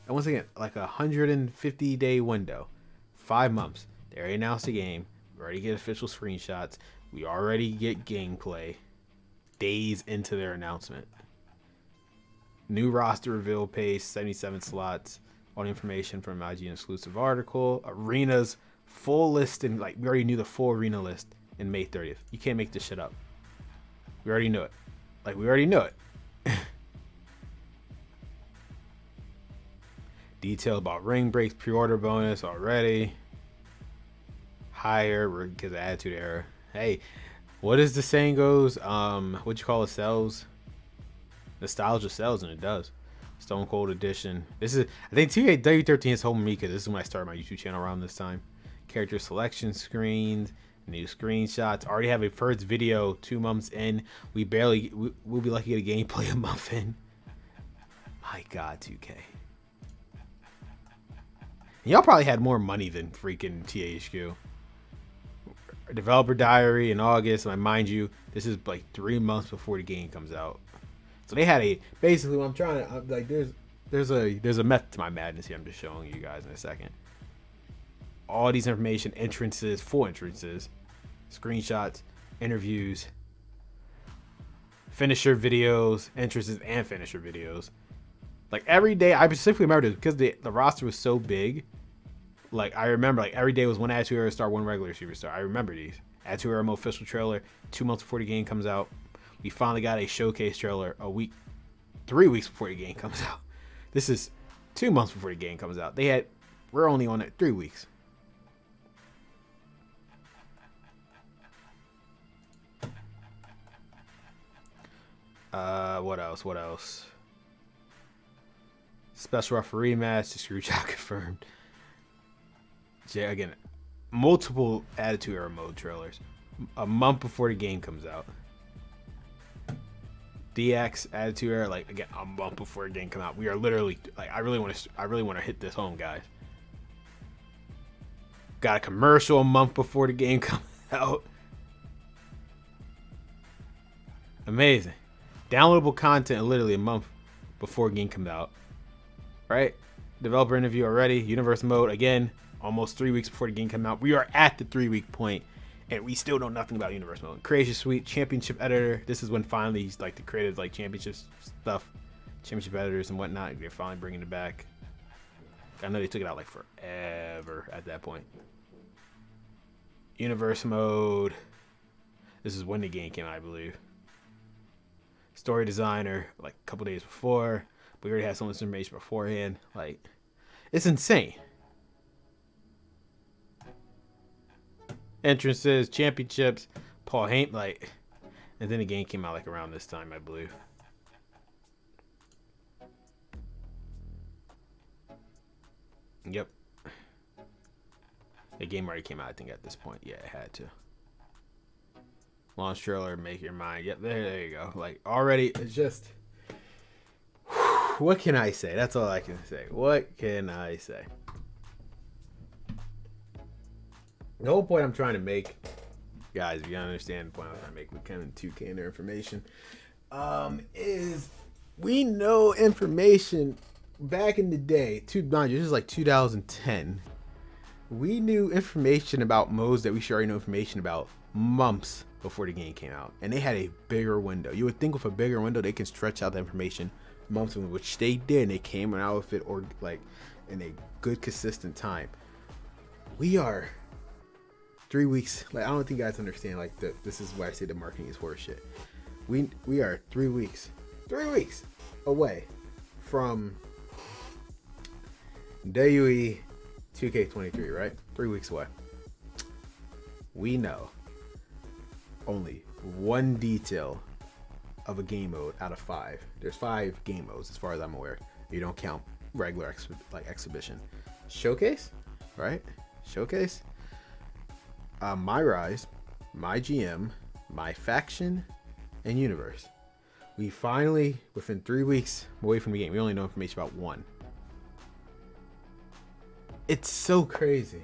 And once again, like a 150-day window. 5 months. They already announced the game. We already get official screenshots. We already get gameplay. Days into their announcement. New roster reveal page, 77 slots. All the information from IGN exclusive article. Arenas, full list, and like we already knew the full arena list in May 30th. You can't make this shit up. We already knew it. Like we already knew it. Detail about ring breaks, pre-order bonus already. Higher because of Attitude Era. Hey, what is the saying goes? What you call it sells? Nostalgia sells, and it does. Stone Cold Edition. This is, I think, W13 is home me because this is when I started my YouTube channel around this time. Character selection screens, new screenshots. Already have a first video 2 months in. We'll be lucky to get a gameplay a month in. My God, 2K. And y'all probably had more money than freaking THQ. Developer diary in August. And mind you, this is like 3 months before the game comes out. So they had a basically. What I'm trying to like, there's a method to my madness here. I'm just showing you guys in a second. All these information, entrances, full entrances, screenshots, interviews, finisher videos, entrances, and finisher videos. Like every day, I specifically remember this because the roster was so big. Like I remember, like every day was one Attitude Era star, one regular superstar. I remember these. Attitude Era official trailer 2 months before the game comes out. We finally got a showcase trailer 3 weeks before the game comes out. This is 2 months before the game comes out. We're only on it 3 weeks. What else? Special referee match. The Screwjob confirmed. Again, multiple Attitude Era mode trailers. A month before the game comes out. DX Attitude Era, like again, a month before the game comes out. We are literally like, I really want to hit this home, guys. Got a commercial a month before the game comes out. Amazing. Downloadable content literally a month before the game comes out. Right? Developer interview already. Universe mode again, almost 3 weeks before the game comes out. We are at the 3 week point, and we still know nothing about Universe mode. Creation Suite, Championship Editor. This is when finally he's like the creative like championship stuff, championship editors and whatnot. They're finally bringing it back. I know they took it out like forever at that point. Universe mode. This is when the game came out, I believe. Story designer, like a couple days before. We already had some of this information beforehand. Like, it's insane. entrances, championships, Paul Heyman, like, and then the game came out like around this time, I believe. Yep. The game already came out, I think, at this point. Yeah, it had to. Launch trailer, make your mind. Yep, there you go. Like, already, it's just... What can I say? That's all I can say. What can I say? The whole point I'm trying to make, guys, if you understand the point I'm trying to make with kind of 2K and their information, is we know information back in the day, this is like 2010. We knew information about modes that we should already know information about months before the game came out. And they had a bigger window. You would think with a bigger window, they can stretch out the information months, which they did. And they came out with it or like in a good, consistent time. We are 3 weeks. Like, I don't think you guys understand. Like, this is why I say the marketing is horseshit. We are 3 weeks away from WWE 2K23, right? 3 weeks away. We know only one detail of a game mode out of 5. There's 5 game modes as far as I'm aware. You don't count regular exhibition. Showcase, right? Showcase. My Rise, my GM, my faction, and universe. We finally, within 3 weeks away from the game, we only know information about 1. It's so crazy.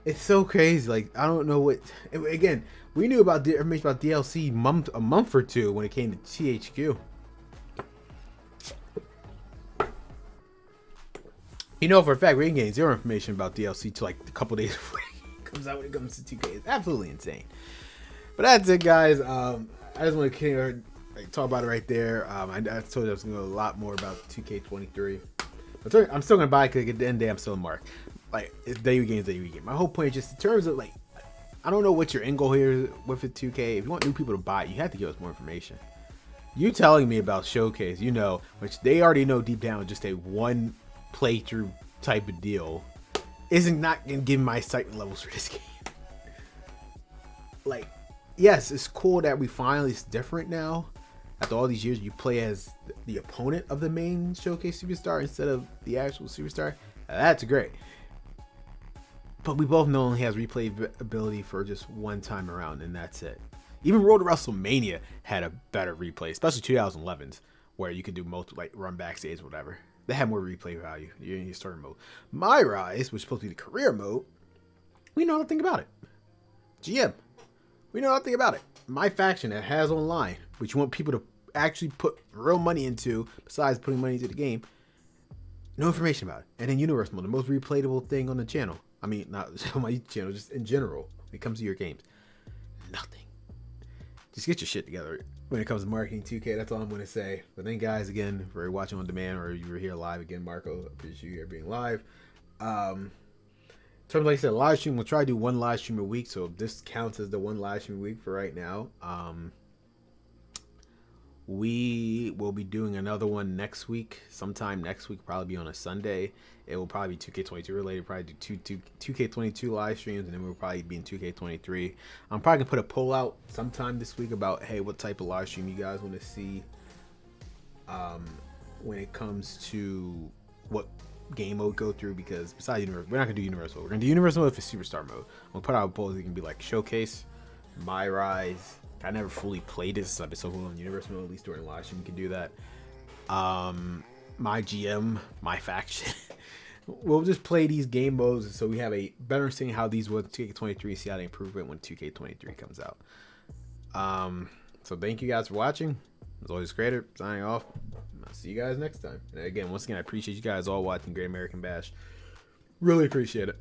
It's so crazy. Like, I don't know what. Again, we knew about the information about DLC a month or two when it came to THQ. You know for a fact we didn't get 0 information about DLC till like a couple days before it comes out when it comes to 2K. It's absolutely insane. But that's it, guys. I just want to talk about it right there. I told you I was going to know a lot more about 2K23. But I'm still going to buy it because at the end of the day, I'm still a mark. Like, it's daily game. My whole point is just in terms of, like, I don't know what your end goal here is with it, 2K. If you want new people to buy it, you have to give us more information. You telling me about Showcase, you know, which they already know deep down, just a one playthrough type of deal, isn't not going to give my excitement levels for this game. Like, yes, it's cool that we finally, it's different now. After all these years, you play as the opponent of the main Showcase superstar instead of the actual superstar. That's great. But we both know it only has replay ability for just one time around, and that's it. Even Road to WrestleMania had a better replay, especially 2011's, where you could do multiple, like, run backstage or whatever. They had more replay value. You're in your starter mode. My Rise, which is supposed to be the career mode, we know nothing about it. GM, we know nothing about it. My faction that has online, which you want people to actually put real money into, besides putting money into the game, no information about it. And then Universe Mode, the most replayable thing on the channel. I mean, not on my channel, just in general, when it comes to your games. Nothing. Just get your shit together when it comes to marketing 2K. That's all I'm going to say. But thank you guys again for watching on demand, or you were here live again, Marco. Appreciate you here being live. In terms of, like I said, live stream, we'll try to do one live stream a week. So this counts as the one live stream a week for right now. We will be doing another one next week. Sometime next week, probably be on a Sunday. It will probably be 2K22 related. Probably do 2K22 live streams, and then we'll probably be in 2K23. I'm probably gonna put a poll out sometime this week about, hey, what type of live stream you guys want to see when it comes to what game mode go through, because besides Universe, we're not gonna do Universe mode. We're gonna do Universe mode for Superstar mode. We'll put out a poll that can be like Showcase, My Rise. I never fully played it, so I've been so cool on Universe mode. At least during live stream, you can do that. My GM, my faction. We'll just play these game modes, so we have a better understanding how these work. 2K23, see how they improve it when 2K23 comes out. So thank you guys for watching. As always, Creator signing off. I'll see you guys next time. And again, once again, I appreciate you guys all watching Great American Bash. Really appreciate it.